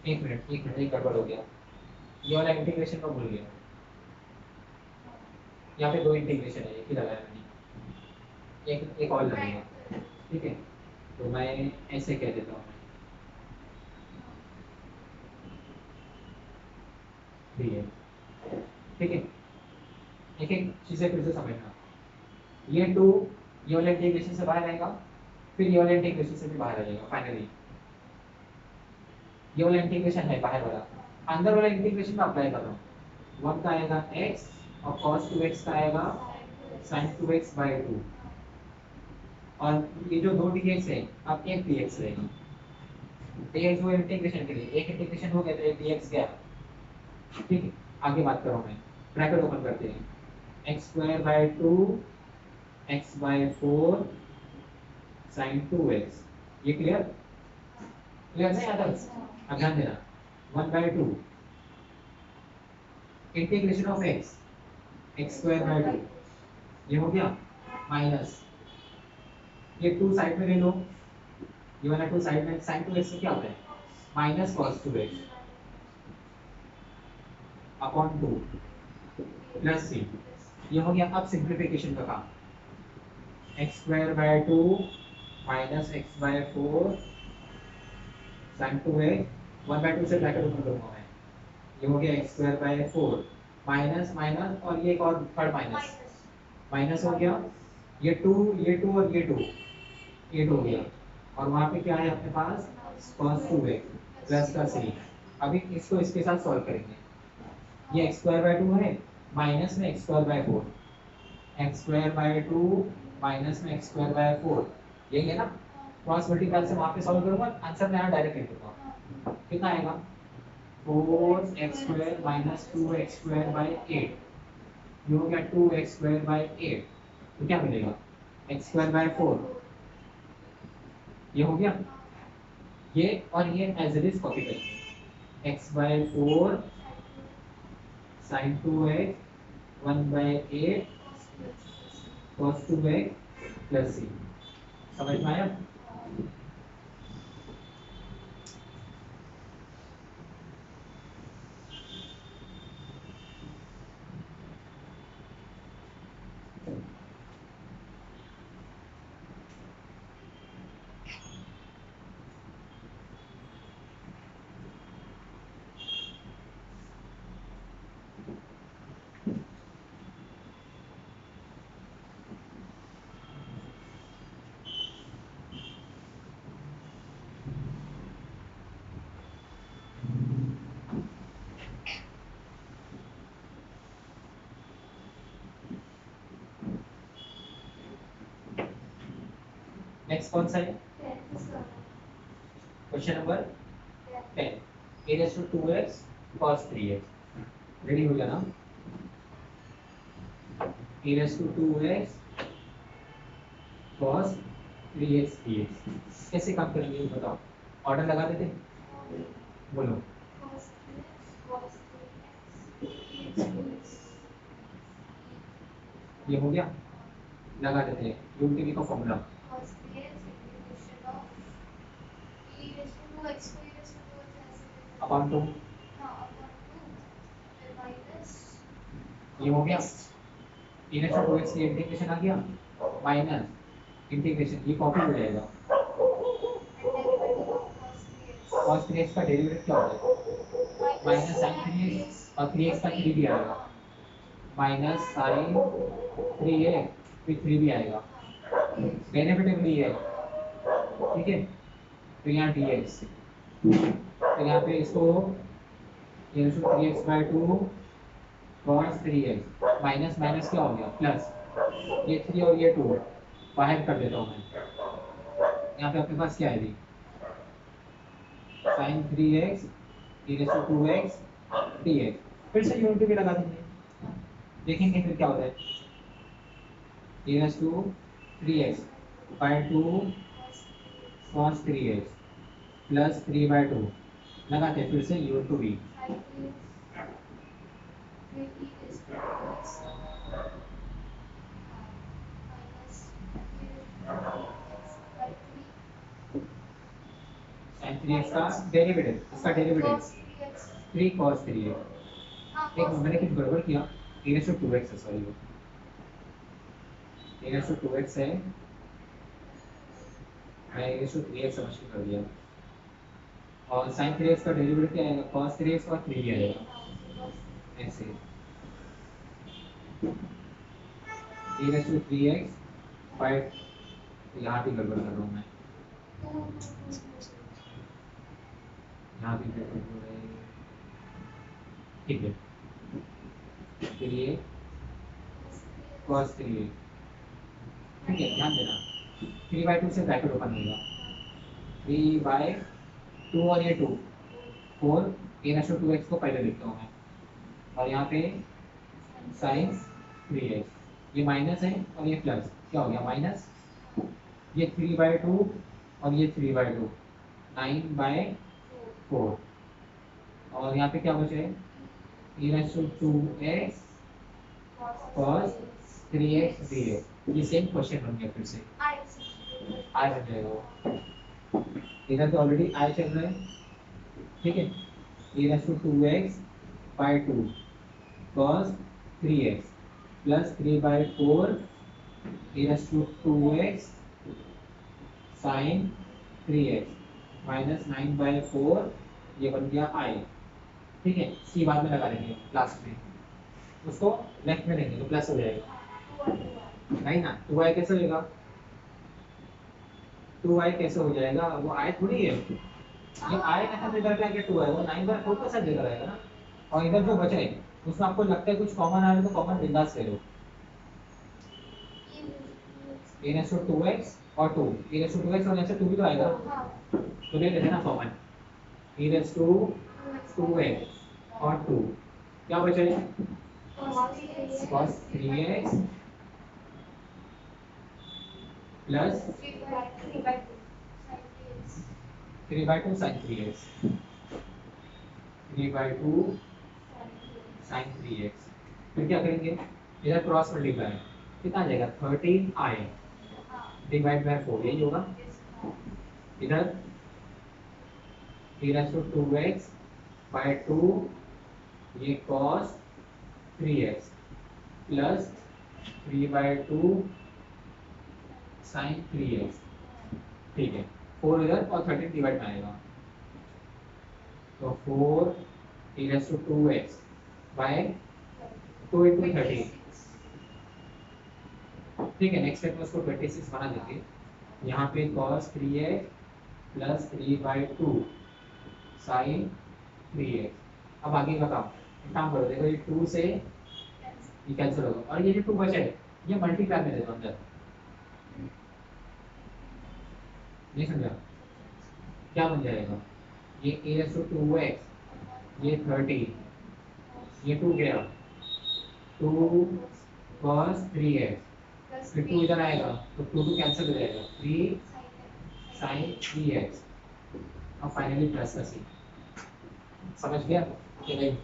एक मिनट एक गड़बड़ हो गया, ये वाला इंटीग्रेशन में भूल गया, यहाँ पे 2 इंटीग्रेशन है, एक ही लगाया मैंने, एक और लगेगा, ठीक है, तो मैं ऐसे कह देता हूँ, ठीक है, एक एक चीज़ें फिर से समझना, ये 2 ये वाला इंटीग्रेशन से बाहर आएगा, फिर ये वाला इंटीग्रेशन से भी बाहर आ जाएगा, फाइनली ये वाला इंटीग्रेशन है बाहर वाला, अंदर वाला इंटीग्रेशन में अप्लाई कर रहा हूँ, 1 का आएगा x और cos 2x का आएगा साइन 2x बाई 2, और ये जो 2 dx है अब एक dx रहेगा। dx वो इंटीग्रेशन के लिए, एक इंटीग्रेशन हो गया तो एक dx गया। ठीक है, आगे बात कर रहा हूँ मैं। ब्रैकेट ओपन करते हैं, x square by 2 x by 4 sine 2x, ये क्लियर? क्लियर नहीं आता? अब ध्यान देना, 1/2 integration of x, x square by 2, ये हो गया, माइनस ये 2 साइड में ले लो, ये वाला 2 साइड में, साइन 2x में क्या होता है? Minus cos 2x upon 2 plus c, ये हो गया। अब सिंप्लीफिकेशन का काम, x square by 2 minus x by 4 sine 2x, 1/2 से ब्रैकेट ओपन करूंगा मैं, ये हो गया x square by 4 minus minus, और ये एक और थर्ड माइनस, माइनस हो गया, ये 2 ये 2 और ये 2, ये 2 हो गया, और वहाँ पे क्या है अपने पास? cos 2x प्लस का c। अभी इसको इसके साथ सॉल्व करेंगे, ये एक्स स्क्वायर बाई 2 है, माइनस में x square by 4, x square by 2 minus में एक्स स्क्वायर बाई 4, यही है ना? क्रॉस मल्टीप्लाई से वहाँ पे सॉल्व करूँगा, आंसर मैं यहाँ डायरेक्ट लिख दूँगा। कितना आएगा? 4x square minus 2x square by 8, ये हो गया 2x स्क्वायर बाई 8, तो क्या मिलेगा? एक्स स्क्वायर बाई 4, ये हो गया, ये और ये एज इट इज कॉपी करेंगे, x by 4 sine 2x 1/8 cos 2x plus c, समझ में आया? नेक्स्ट कौन सा है? Question number 10, a raised to 2x cos 3x, ready हो जाना। a raised to 2x cos 3x dx कैसे काम करेंगे ये बताओ, ऑर्डर लगा देते, बोलो। ये हो गया, लगा देते हैं यूनिटी का फॉर्मूला, अपॉन 2, ये हो गया, e raised to 2x की इंटीग्रेशन आ गया, माइनस इंटीग्रेशन, ये कॉपी हो जाएगा, cos 3x का डेरिवेटिव क्या होता है? माइनस साइन 3x, और 3x का 3 भी आएगा, माइनस साइन 3x, फिर 3 भी आएगा, डेरिवेटिव भी है, ठीक है? तो यहाँ dx, तो यहाँ पे इसको ये 3x by 2 cos 3x, minus minus क्या हो गया? प्लस, ये 3 और ये 2 बाहर कर देता हूँ मैं, यहाँ पे अपने पास क्या है अभी? Sine 3x e raised to 2x dx, फिर से यूनिटी भी लगा देंगे, देखेंगे फिर क्या होता है। e raised to 3x by 2 cos 3x plus 3/2, लगाते हैं फिर से u to v, sign 3x का डेरिवेटिव, इसका डेरिवेटिव 3 cos 3x, एक मैंने कुछ गड़बड़ किया, e raised to 2x है, सॉरी वो e raised to 2x है, मैं e raised to 3x समझ के कर दिया, और साइन 3x का डेरिवेटिव क्या आएगा? cos 3x और 3 ही आएगा, ऐसे e raised to 3x 5, यहाँ भी गड़बड़ कर रहा हूँ मैं, यहाँ भी गड़बड़ हो रहा है, ठीक है, फिर ये cos 3x। ठीक है, ध्यान देना 3/2 से ब्रैकेट ओपन होगा 3/2 और ये 2 4 a/2x को पहले लिखता हूँ मैं और यहाँ पे sin 3x ये माइनस है और ये प्लस क्या हो गया माइनस ये 3/2 और ये 3/2 9/4 और यहाँ पे क्या बचे e/2x cos 3x dx ये सेम क्वेश्चन बन गया फिर से I बन जाएगा वो इधर तो ऑलरेडी I चल रहा है ठीक है e/2x/2 cos 3x plus 3/4 e/2x sin 3x minus 9/4 ये बन गया I ठीक है सी बाद में लगा देंगे लास्ट में उसको लेफ्ट में लेंगे तो प्लस हो जाएगा नहीं ना 2y कैसे होगा 2y कैसे हो जाएगा वो I थोड़ी है ये I का साथ इधर पे आके 2 है वो 9/4 का साथ इधर आएगा ना और इधर जो बचा है उसमें आपको लगता है कुछ कॉमन आ रहा है तो कॉमन बिंदास ले लो e/2x और 2 e/2x और यहाँ से 2 भी तो आएगा तो ले लेते हैं ना कॉमन e/2x और 2 क्या बचा है cos 3x plus 3/2 sin 3x 3/2 sin 3x फिर क्या करेंगे इधर क्रॉस मल्टीप्लाई कितना आ जाएगा 13i डिवाइड बाय 4 यही होगा इधर e/2x/2 ये cos 3x plus 3/2 sin 3x ठीक है 4 इधर और 13 डिवाइड में आएगा तो 4 e/2x बाय 2 into 13 ठीक है नेक्स्ट स्टेप में उसको 26 बना देंगे यहाँ पे cos 3x plus 3/2 sin 3x अब आगे का काम करो देखो ये 2 से ये कैंसिल होगा और ये जो 2 बचा है ये मल्टीप्लाई में दे दो अंदर नहीं समझा क्या बन जाएगा ये e/2x ये 30 ये 2 गया 2 cos 3x फिर 2 इधर आएगा तो 2 कैंसिल हो जाएगा 3 sin 3x और फाइनली प्लस का सी समझ गया कि नहीं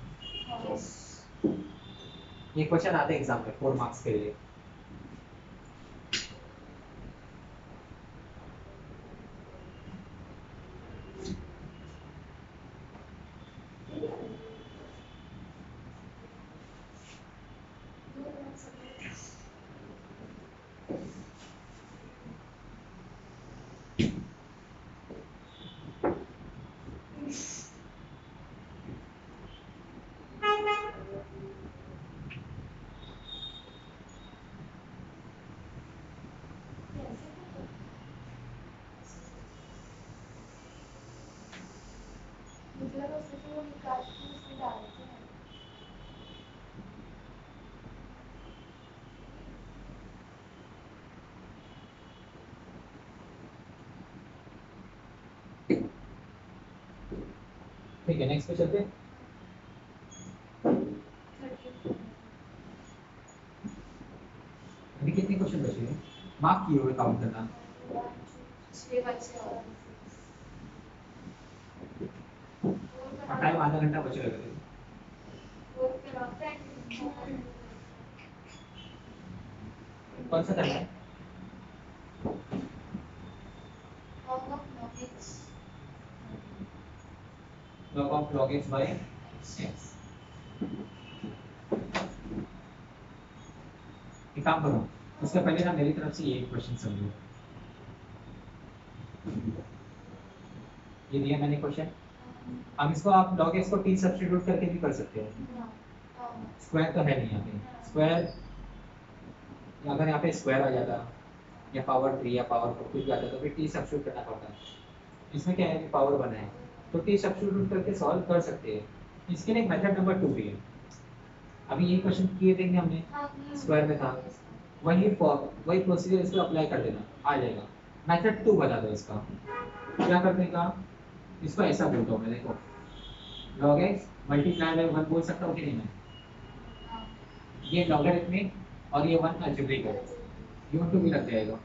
ये क्वेश्चन आते हैं एग्जाम में 4 मार्क्स के लिए ठीक है नेक्स्ट पे चलते हैं अभी कितने क्वेश्चन बचे हैं मार्क किए हुए काउंट करना और टाइम आधा घंटा बचे लगे कौन सा करना है log of log x by x एक काम करो उसके पहले ना मेरी तरफ से ये क्वेश्चन समझो ये दिया मैंने क्वेश्चन अब इसको आप log x को t सब्स्टिट्यूट करके भी कर सकते हो स्क्वायर तो है नहीं यहाँ पे स्क्वायर अगर यहाँ पे स्क्वायर आ जाता या पावर 3 या पावर 4 कुछ भी आता तो फिर t सब्स्टिट्यूट करना पड़ता इसमें क्या है कि पावर बना है तो t सब्स्टिट्यूट करके सॉल्व कर सकते हैं इसके लिए मेथड नंबर 2 भी है अभी ये क्वेश्चन किए देंगे हमने स्क्वायर में था वही प्रोसीजर इसको अप्लाई कर देना, आ जाएगा। मेथड 2 बता दो इसका क्या करने का। इसको ऐसा बोलता हूँ मैं, देखो log x मल्टीप्लाई बाय 1 बोल सकता हूँ कि नहीं मैं, ये लॉगरिथमिक और ये 1 अलजेब्रिक है, ये 2 भी लग जाएगा।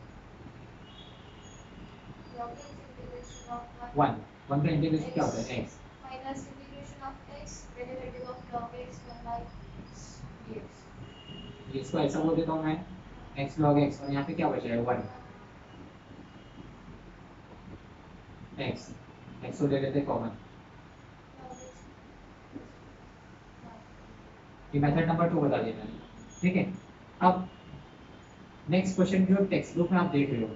1 1 का इंटीग्रेशन क्या होता है x, minus integration of x derivative of log x 1 by x dx. इसको ऐसा बोल देता हूँ मैं x log x, और यहाँ पे क्या बचा है 1 x, x को ले लेते हैं कॉमन। Log x. ये मेथड नंबर 2 बता दिया मैंने, ठीक है। अब नेक्स्ट क्वेश्चन जो टेक्स्ट बुक में आप देख रहे हो,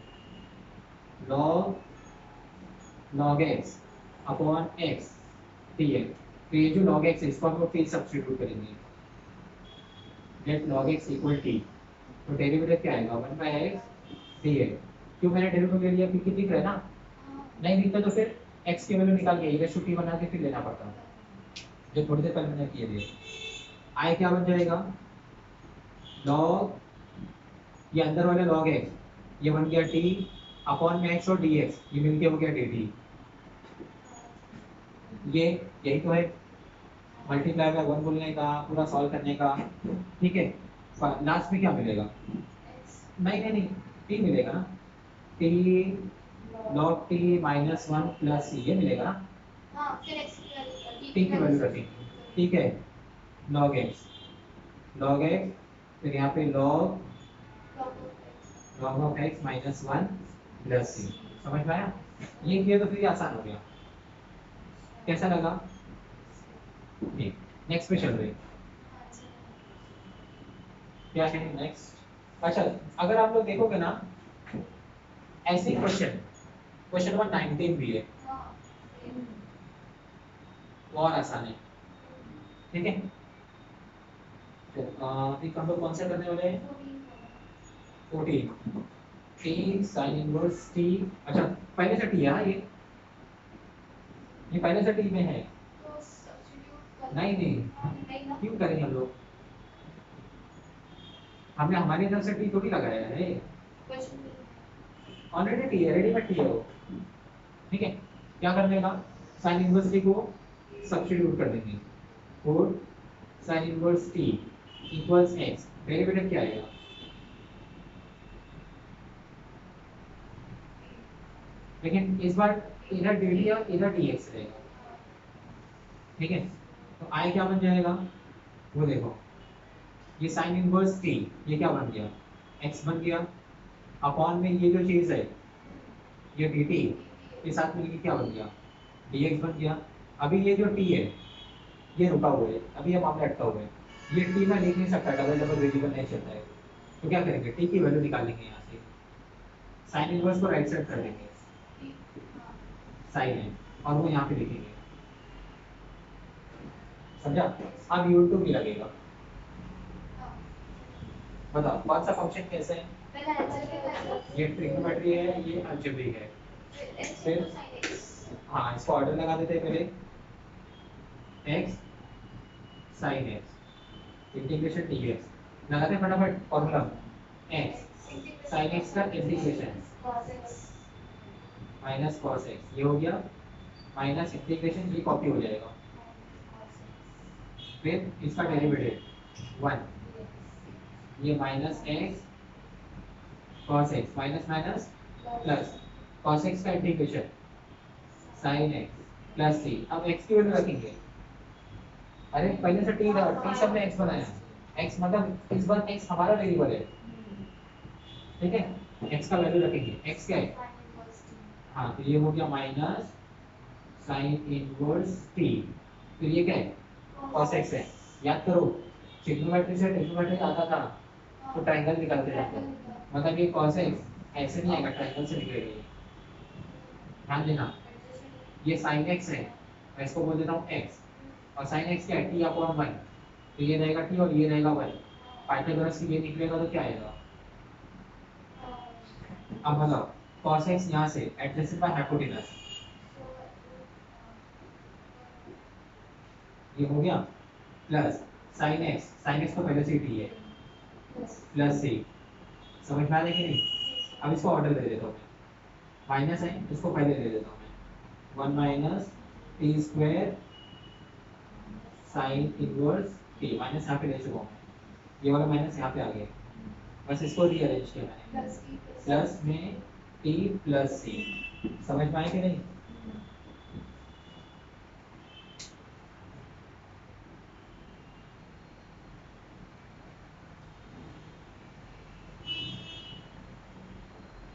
log x upon x dx, तो ये जो log x है इसको हम लोग फिर सब्स्टिट्यूट करेंगे, let log x equal t, तो डेरिवेटिव क्या आएगा 1 बाय x dx। क्यों मैंने डेरिवेटिव ले लिया, क्योंकि दिख रहा है ना, नहीं दिखता तो फिर x की वैल्यू निकाल के इधर छुट्टी बना के फिर लेना पड़ता, जो थोड़ी देर पहले मैंने किए थे। आई क्या बन जाएगा, log, ये अंदर वाले log x, ये बन गया t अपॉन में x और dx, ये मिलके हो गया dt, ये यही तो है मल्टीप्लाई बाय 1 बोलने का, पूरा सॉल्व करने का, ठीक है। लास्ट में क्या मिलेगा, नहीं नहीं नहीं t मिलेगा ना, t log t minus 1 plus c, ये मिलेगा ना, हाँ फिर x की वैल्यू t की वैल्यू रखेंगे, ठीक है। log x फिर यहाँ पे log of x minus 1 plus c, समझ में आया। ये किया तो फिर ये आसान हो गया, कैसा लगा। नेक्स्ट पे चल रहे हैं, क्या है नेक्स्ट। अच्छा, अगर आप लोग देखोगे ना ऐसे ही क्वेश्चन नंबर 19 भी है, वो और आसान है, ठीक है। तो एक हम लोग कौन सा करने वाले हैं, 14 t sin इनवर्स t। अच्छा पहले से t है ना, ये पहले से t में है, तो सब्स्टिट्यूट नहीं नहीं क्यों करेंगे हम लोग, हमने हमारी तरफ से t थोड़ी लगाया है, ऑलरेडी t है, रेडीमेड t है वो, ठीक है। क्या करने का, साइन इनवर्स t को सब्स्टिट्यूट कर देंगे, और sine inverse t equals x, derivative क्या आएगा, लेकिन इस बार इधर dt और इधर dx रहेगा, ठीक है। तो i क्या बन जाएगा, वो देखो, ये साइन इनवर्स t, ये क्या बन गया x बन गया, अपॉन में ये जो चीज है ये dt के साथ मिलकर क्या बन गया dx बन गया। अभी ये जो t है ये रुका हुआ है, अभी ये मामला अटका हुआ है, ये t मैं लिख नहीं सकता, डबल डबल वेरिएबल नहीं चलता है, तो क्या करेंगे t की वैल्यू निकालेंगे यहाँ से, साइन इनवर्स को राइट साइड कर देंगे, साइन है, और वो यहाँ पे लिखेंगे, समझा। अब u2 भी लगेगा, बताओ कौन सा फंक्शन कैसे है, ये ट्रिग्नोमेट्री है, ये अलजेब्रिक है, फिर हाँ इसको ऑर्डर लगा देते हैं पहले, x sin x integration dx लगाते हैं फटाफट फॉर्मूला, x sin x का इंटीग्रेशन माइनस cos x, ये हो गया, माइनस इंटीग्रेशन ये कॉपी हो जाएगा, फिर इसका डेरिवेटिव 1, ये minus x cos x, minus minus plus cos x का integration sin x plus c, अब x की वैल्यू रखेंगे, अरे पहले से t था, t से हमने x बनाया, x मतलब इस बार x हमारा वेरिएबल है, ठीक है, x का वैल्यू रखेंगे, x क्या है, हाँ तो ये हो गया माइनस साइन इनवर्स t, फिर ये क्या है cos x है, याद करो ट्रिग्नोमेट्री से ट्रिग्नोमेट्री आता था तो ट्रायंगल निकालते जाते, मतलब ये cos x ऐसे नहीं आएगा, ट्रायंगल से निकलेगा ये, ध्यान देना। ये sin x है, मैं इसको बोल देता हूँ x, और sin x क्या है t अपॉन 1, तो ये रहेगा t और ये रहेगा 1, पाइथागोरस की ये निकलेगा तो क्या आएगा, अब मतलब cos x यहाँ से एडजेसेंट बाय हाइपोटेनस, ये हो गया, प्लस sin x को पहले से t है, प्लस c, समझ में आ रहा है कि नहीं? अब इसको ऑर्डर दे देता हूँ मैं, माइनस है इसको पहले दे देता हूँ मैं, 1 minus T square sine inverse T, minus यहाँ पे ले चुका हूँ मैं, ये वाला माइनस यहाँ पे आ गया, बस इसको रीअरेंज किया मैंने, प्लस में टी प्लस सी। समझ में आए कि नहीं?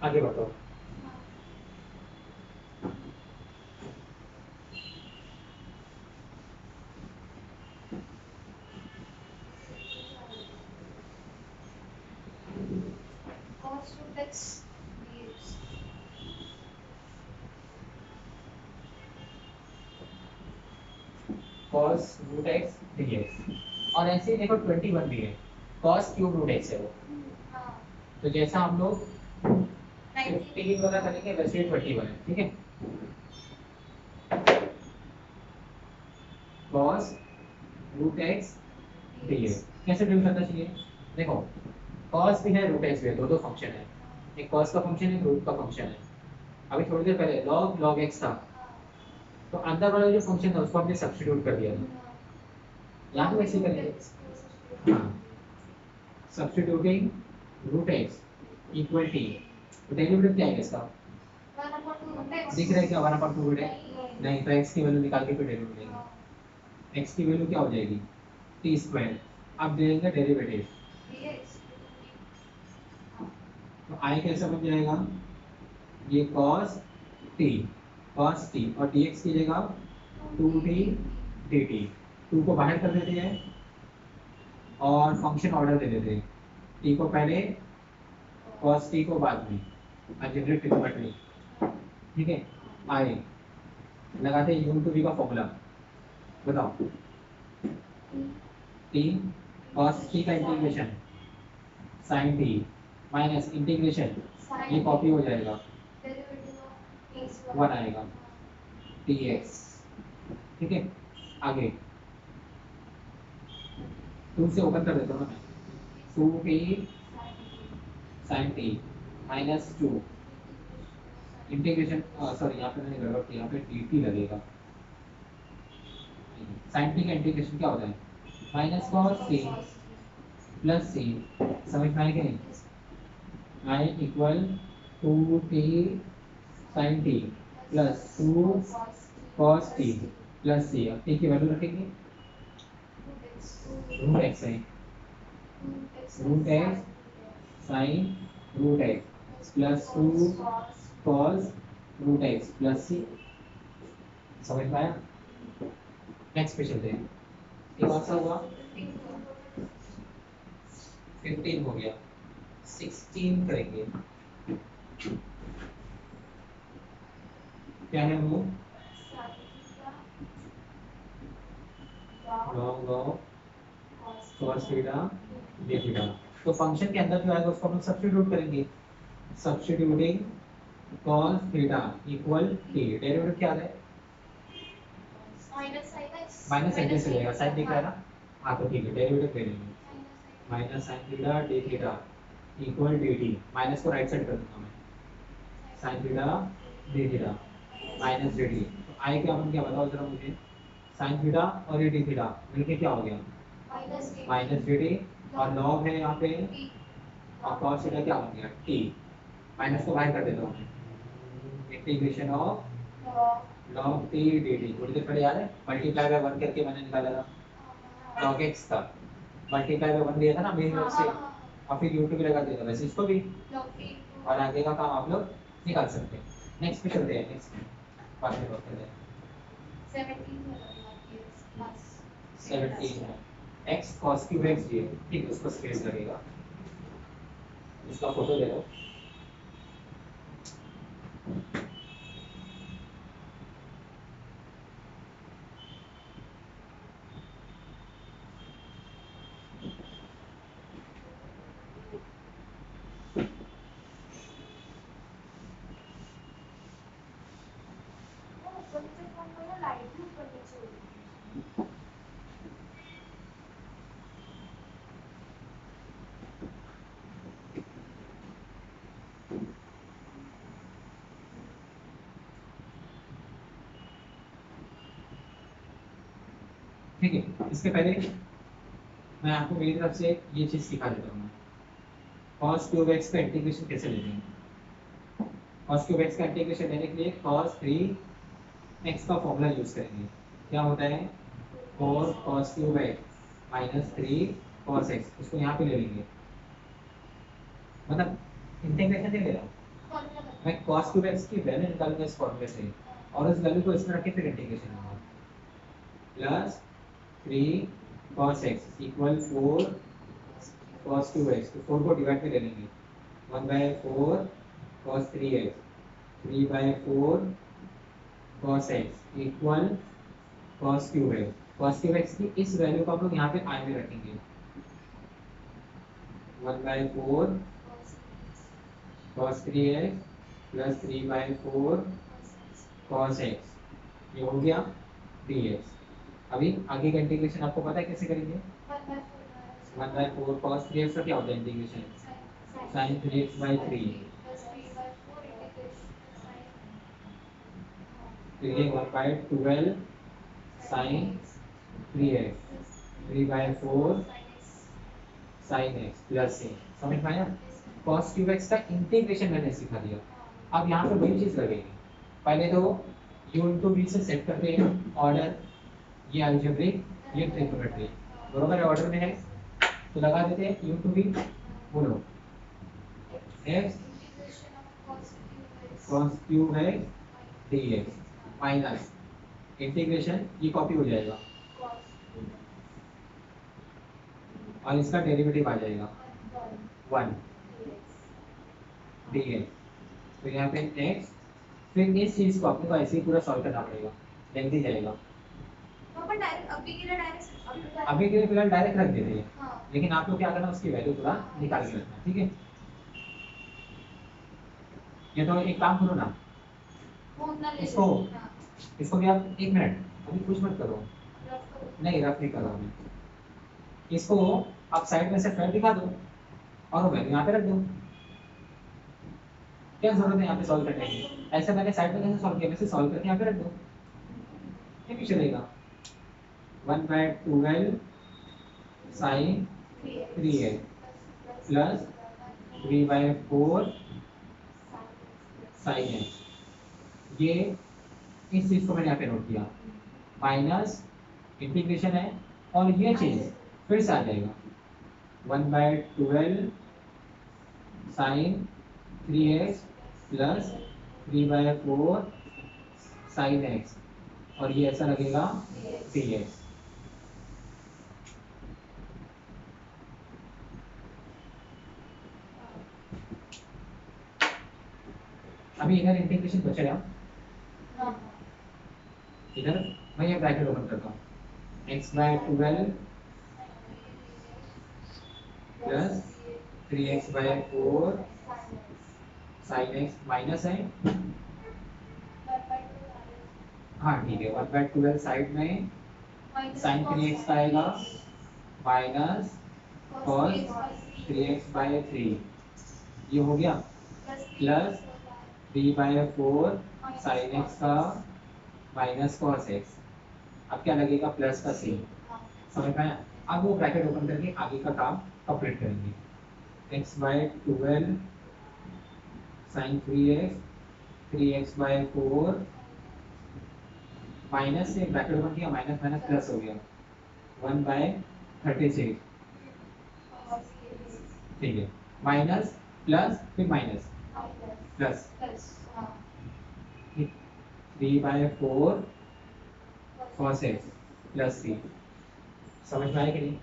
आगे बढ़ो। cos root x dx. cos root x dx, और ऐसे ही देखो 21 भी है, cos क्यूब रूट एक्स है वो, हाँ तो जैसा हम लोग 19 15 वाला करेंगे वैसे ही 21 है, ठीक है। cos रूट एक्स dx कैसे ड्रिव करना चाहिए? देखो cos भी है रूट एक्स भी है, दो दो फंक्शन है, एक cos का फंक्शन है एक रूट का फंक्शन है। अभी थोड़ी देर पहले log x था, तो अंदर वाला जो फंक्शन था उसको हमने सब्स्टिट्यूट कर दिया था, यहाँ पे वैसे करेंगे। हाँ, substituting root x equal t, तो डेरिवेटिव क्या है इसका? 1/2 दिख रहा है क्या 1/2 रूट है? नहीं, तो x की वैल्यू निकाल के फिर डेरिवेटिव लेंगे, x की वैल्यू क्या हो जाएगी? टी स्क्वायर, अब दे देंगे डेरिवेटिव, तो आई कैसे बन जाएगा? ये cos t और dx की जगह 2t dt, 2 को बाहर कर देते हैं और फंक्शन ऑर्डर दे देते हैं, t को पहले cos t को बाद में, अलजेब्रिक ट्रिग्नोमेट्री, ठीक है। आए लगाते हैं यून टू वी का फॉर्मूला, बताओ t cos t का integration sin t minus integration, ये कॉपी हो जाएगा, 1 आएगा dx, ठीक है। आगे 2 से ओपन कर देता हूँ मैं, 2t sin t minus 2 integration, sorry यहाँ पे मैंने गड़बड़ किया, यहाँ पे dt लगेगा, sin t का इंटीग्रेशन क्या होता है? Minus cos t plus c, समझ में आए कि नहीं? i equal 2t sin t plus 2 cos t plus c, अब t की वैल्यू रखेंगे, रूट एक्स है, root x sine root x plus 2 cos root x plus c, समझ में आया? नेक्स्ट पे चलते हैं, ये कौन सा हुआ? 15 हो गया, 16 करेंगे, क्या है वो? log of cos theta d theta, तो फंक्शन के अंदर जो आएगा उसको हम सब्स्टिट्यूट करेंगे, substituting cos theta equal t, derivative क्या है? माइनस साइन से जाएगा, साइन दिख रहा है ना, हाँ तो ठीक है, डेरिवेटिव ले लेंगे, minus sine theta d theta equal dt, minus को राइट साइड कर दूंगा मैं, sine theta d theta minus dt, तो आई क्या बन गया बताओ जरा मुझे? साइन थीटा और ये d थीटा मिलके क्या हो गया? माइनस dt, और लॉग है यहाँ पे, और cos थीटा क्या बन गया? t, माइनस को बाहर कर देता हूँ मैं, integration of log t dt, थोड़ी देर पहले याद है मल्टीप्लाई बाय 1 करके मैंने निकाला था, log x का मल्टीप्लाई बाय 1 दिया था ना मेन वर्ड से, और फिर u2 भी लगा देगा, वैसे इसको भी, और आगे का काम आप लोग निकाल सकते हैं। नेक्स्ट पे चलते हैं, नेक्स्ट बाद में बात करते हैं। 17 है x cos cube x dy, ठीक है, उसको स्पेस लगेगा, इसका फोटो ले लो। लाइट भी ऊपर नीचे हो रही है। ठीक है, इसके पहले मैं आपको मेरी तरफ से ये चीज़ सिखा देता हूँ। cos क्यूब एक्स का इंटीग्रेशन कैसे लेते हैं। cos क्यूब एक्स का इंटीग्रेशन लेने के लिए cos 3x का फॉर्मूला यूज़ करेंगे। क्या होता है 4 cos cube x minus 3 cos x, इसको यहाँ पे ले लेंगे, मतलब इंटीग्रेशन नहीं ले रहा हूँ मैं, cos क्यूब एक्स की वैल्यू निकालूंगा इस फॉर्मूले से और उस वैल्यू को इसमें रख के फिर इंटीग्रेशन होगा। Plus 3 cos x equal 4 cos cube x, तो 4 को डिवाइड में ले लेंगे, 1/4 cos 3x, 3/4 cos x equal cos cube x. cos cube x की इस वैल्यू को हम लोग यहाँ पे आई में रखेंगे, 1/4 cos 3x plus 3/4 cos x, ये हो गया dx। अभी आगे का इंटीग्रेशन आपको पता है कैसे करेंगे। 1/4 cos 3x का क्या होता है इंटीग्रेशन, sin 3x/3, तो ये 1/12 sin 3x, 3/4 sin x plus से, समझ में आया। cos क्यूब एक्स का इंटीग्रेशन मैंने सिखा दिया। अब यहाँ पे वही चीज़ लगेगी, पहले तो u इंटू v से सेट करते हैं ऑर्डर, ये अलजेब्रिक ये ट्रिग्नोमेट्रिक, बरोबर है ऑर्डर में है, तो लगा देते हैं u इंटू v, बोलो x cos cube x dx minus integration, ये कॉपी हो जाएगा और इसका डेरिवेटिव आ जाएगा 1 dx, तो यहाँ पे x, फिर इस चीज़ को अपने को ऐसे ही पूरा सॉल्व करना पड़ेगा, लेंथी जाएगा। अभी के लिए फिलहाल डायरेक्ट रख देते हैं, लेकिन आपको क्या करना उसकी वैल्यू पूरा निकाल के रखना, ठीक है। ये तो एक काम करो ना, इसको इसको भी आप 1 मिनट अभी कुछ मत करो, नहीं रफ नहीं कर रहा मैं, इसको आप साइड में से फ्रेंड दिखा दो और वैल्यू यहाँ पे रख दो, क्या जरूरत है यहाँ पे सॉल्व करने की, ऐसे मैंने साइड में कैसे सॉल्व किया वैसे सॉल्व करके यहाँ पे रख दो, ये भी चलेगा। 1/12 sin 3x plus 3/4 sin x, ये इस चीज़ को मैंने यहाँ पे नोट किया, माइनस इंटीग्रेशन है और ये चीज़ फिर से आ जाएगा 1/12 sin 3x plus 3/4 sin x, और ये ऐसा लगेगा dx। अभी इधर इंटीग्रेशन बचेगा, इधर मैं ये ब्रैकेट ओपन करता हूँ, x/12 plus 3x/4 sin x minus है, हाँ ठीक है, 1/12 साइड में sin 3x का आएगा माइनस cos 3x/3, ये हो गया, प्लस 3/4 sin x का माइनस cos x, अब क्या लगेगा प्लस का c, समझ में आया। अब वो ब्रैकेट ओपन करके आगे का काम कंप्लीट करेंगे, x/12 sin 3x 3x/4 minus से ब्रैकेट ओपन किया, माइनस माइनस प्लस हो गया 1/36, ठीक है, माइनस प्लस फिर minus plus 3/4 cos x plus c, समझ में आया कि नहीं।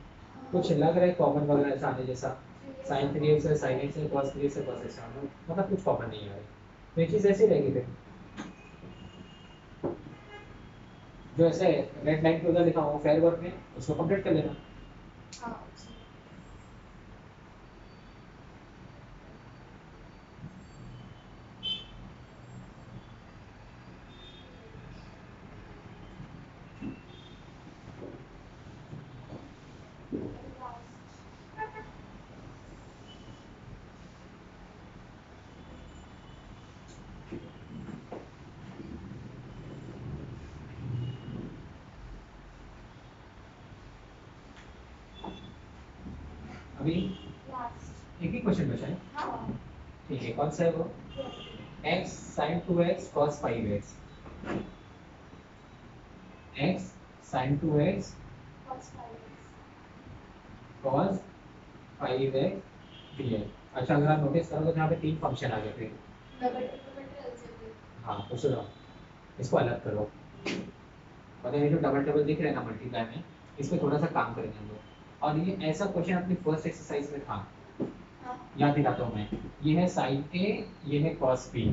कुछ लग रहा है कॉमन वगैरह ऐसा आने जैसा, sin 3x है sin x है cos 3x है cos x है, मतलब कुछ कॉमन नहीं है, तो ये चीज़ ऐसी रहेगी। फिर जो ऐसे रेड लाइन पे उधर लिखा हुआ फेयर वर्क में उसको कंप्लीट कर लेना। अभी लास्ट एक ही क्वेश्चन बचा है, हाँ ठीक है, कौन सा है वो? x sin 2x cos 5x, x sin 2x cos 5x cos 5x dx। अच्छा, अगर आप नोटिस करोगे तो यहाँ पे तीन फंक्शन आ गए थे। डबल ट्रिपल एलजेब्रिक हाँ तो सुनो, इसको अलग करो, मतलब ये जो डबल डबल दिख रहे हैं ना मल्टीप्लाई में, इस पे थोड़ा सा काम करेंगे हम लोग। और ये ऐसा क्वेश्चन अपनी फर्स्ट एक्सरसाइज में था, हाँ याद दिलाता हूँ मैं। ये है साइन ए, ये है कॉस बी,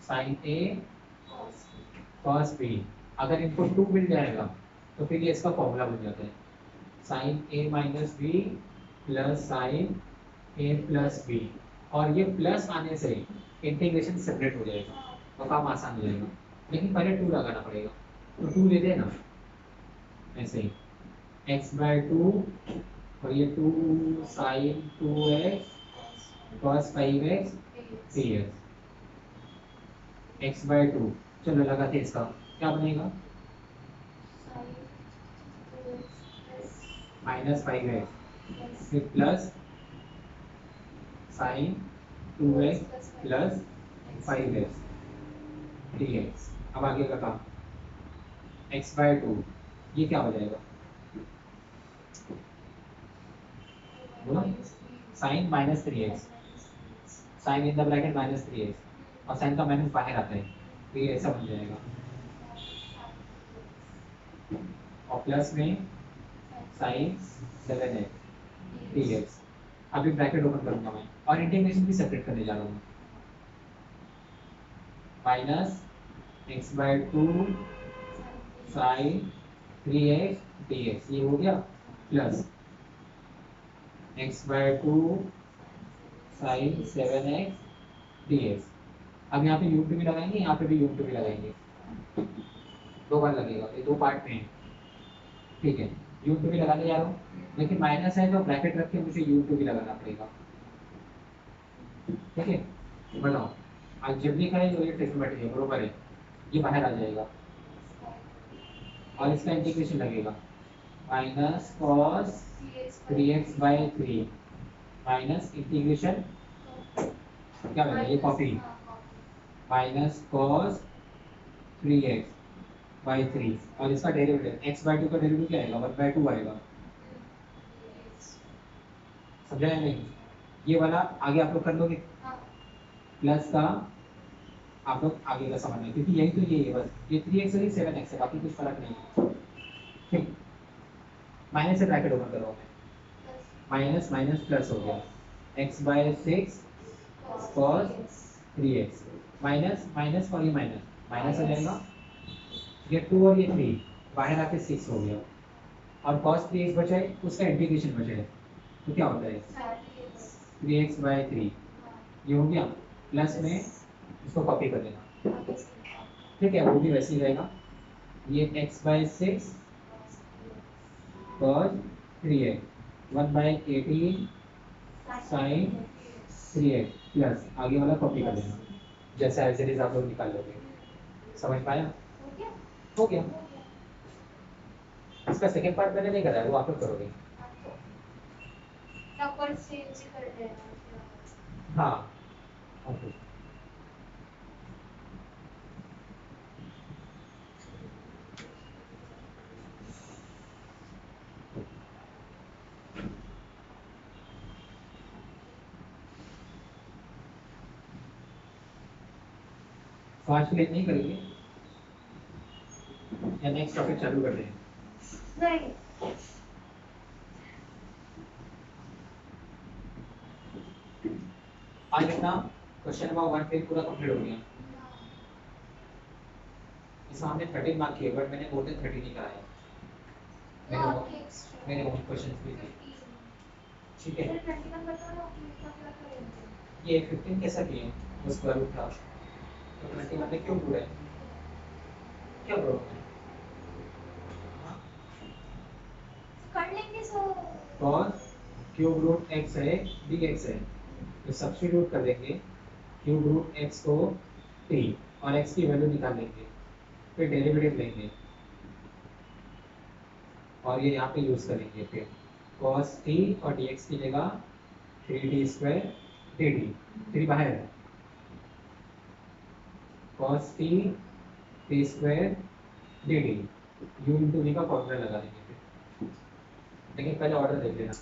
साइन ए cos कॉस बी। अगर इनको 2 मिल जाएगा तो फिर ये इसका फॉर्मूला बन जाता है, साइन ए माइनस बी प्लस साइन ए प्लस बी। और ये प्लस आने से इंटीग्रेशन सेपरेट हो जाएगा तो काम आसान हो जाएगा, लेकिन पहले 2 लगाना पड़ेगा। तो 2 ले देना ऐसे ही, x बाय 2 और ये 2 sine 2x cos 5x dx, x by 2। चलो लगाते हैं, इसका क्या बनेगा? माइनस 5x फिर plus sign 2x plus 5x dx। अब आगे का काम, x बाय 2, ये क्या हो जाएगा? बोलो, sine minus 3x, sine in the bracket minus 3x, और साइन का माइनस बाहर आता है तो ये ऐसा बन जाएगा, और प्लस में साइन 7x dx। अभी ब्रैकेट ओपन करूंगा मैं और इंटीग्रेशन भी सेपरेट करने जा रहा हूँ, minus x by 2 sine 3x dx, ये हो गया, plus x by 2 sine 7x dx। अब यहाँ पे u2 भी लगाएंगे, यहाँ पे भी u2 भी लगाएंगे, 2 बार लगेगा, ये 2 पार्ट में है, ठीक है। u2 भी लगाने जा रहा हूँ, लेकिन माइनस है तो ब्रैकेट रख के मुझे u2 भी लगाना पड़ेगा, ठीक है। बताओ, आज जब लिखा है तो ये ट्रिग्नोमेट्री है, बरोबर है, ये बाहर आ जाएगा और इसका इंटीग्रेशन लगेगा, minus cos 3x by 3 minus integration क्या बनेगा, ये copy, minus cos 3x by 3, और इसका डेरिवेटिव x बाय 2 का डेरिवेटिव क्या आएगा, 1 बाय 2 आएगा। समझा या नहीं? ये वाला आगे आप लोग कर लोगे, प्लस का आप लोग आगे का समझना, क्योंकि यही तो ये है बस, ये 3x और ये 7x है, बाकी कुछ फर्क नहीं, ठीक। माइनस से ब्रैकेट ओपन करो, माइनस माइनस प्लस हो गया, x by 6 cos 3x, minus minus और ये माइनस माइनस हो जाएगा, ये 2 और ये 3 बाहर आके 6 हो गया, और cos 3x बचा है, उसका इंटीग्रेशन बचा है, तो क्या होता है 3x बाय 3, ये हो गया, प्लस में इसको कॉपी कर देना, ठीक है, वो भी वैसे ही रहेगा, ये x by 6 cos 3x 1 by 18 sine 3x plus आगे वाला कॉपी कर देना, जैसा एज इट इज आप लोग निकाल लोगे। समझ पाया? हो गया। इसका सेकंड पार्ट मैंने नहीं करा है, वो आप लोग करोगे। नंबर चेंज कर देना। हाँ ओके। तो आज के लिए नहीं करेंगे या नेक्स्ट टॉपिक चालू करते हैं? नहीं आज अपना क्वेश्चन नंबर 1 फिर पूरा कंप्लीट हो गया। इसमें हमने 13 मार्क किए, बट मैंने मोर देन 30 नहीं कराया, मेरे ओन क्वेश्चन भी थे, ठीक है। ये 15 कैसा किए, वो स्क्वायर रूट था, तो 21 में क्यों पूरा है, क्या प्रॉब्लम है? कर लेंगे sir. cos cube root x है dx है, तो सब्स्टिट्यूट कर देंगे क्यूब रूट x को t और x की वैल्यू निकाल लेंगे, फिर डेरिवेटिव लेंगे और ये यहाँ पे यूज करेंगे, फिर cos t और dx की जगह 3t स्क्वायर dt, 3 बाहर है, cos t t square dt, u into v का फॉर्मूला लगा देंगे फिर, लेकिन पहले ऑर्डर देख लेना।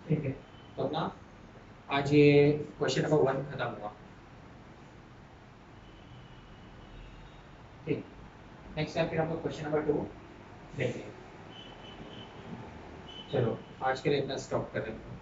ठीक है, तो अपना आज ये क्वेश्चन नंबर 1 खत्म हुआ। ठीक, नेक्स्ट टाइम फिर हम लोग क्वेश्चन नंबर 2 देखेंगे। चलो आज के लिए इतना स्टॉप कर रहे हैं।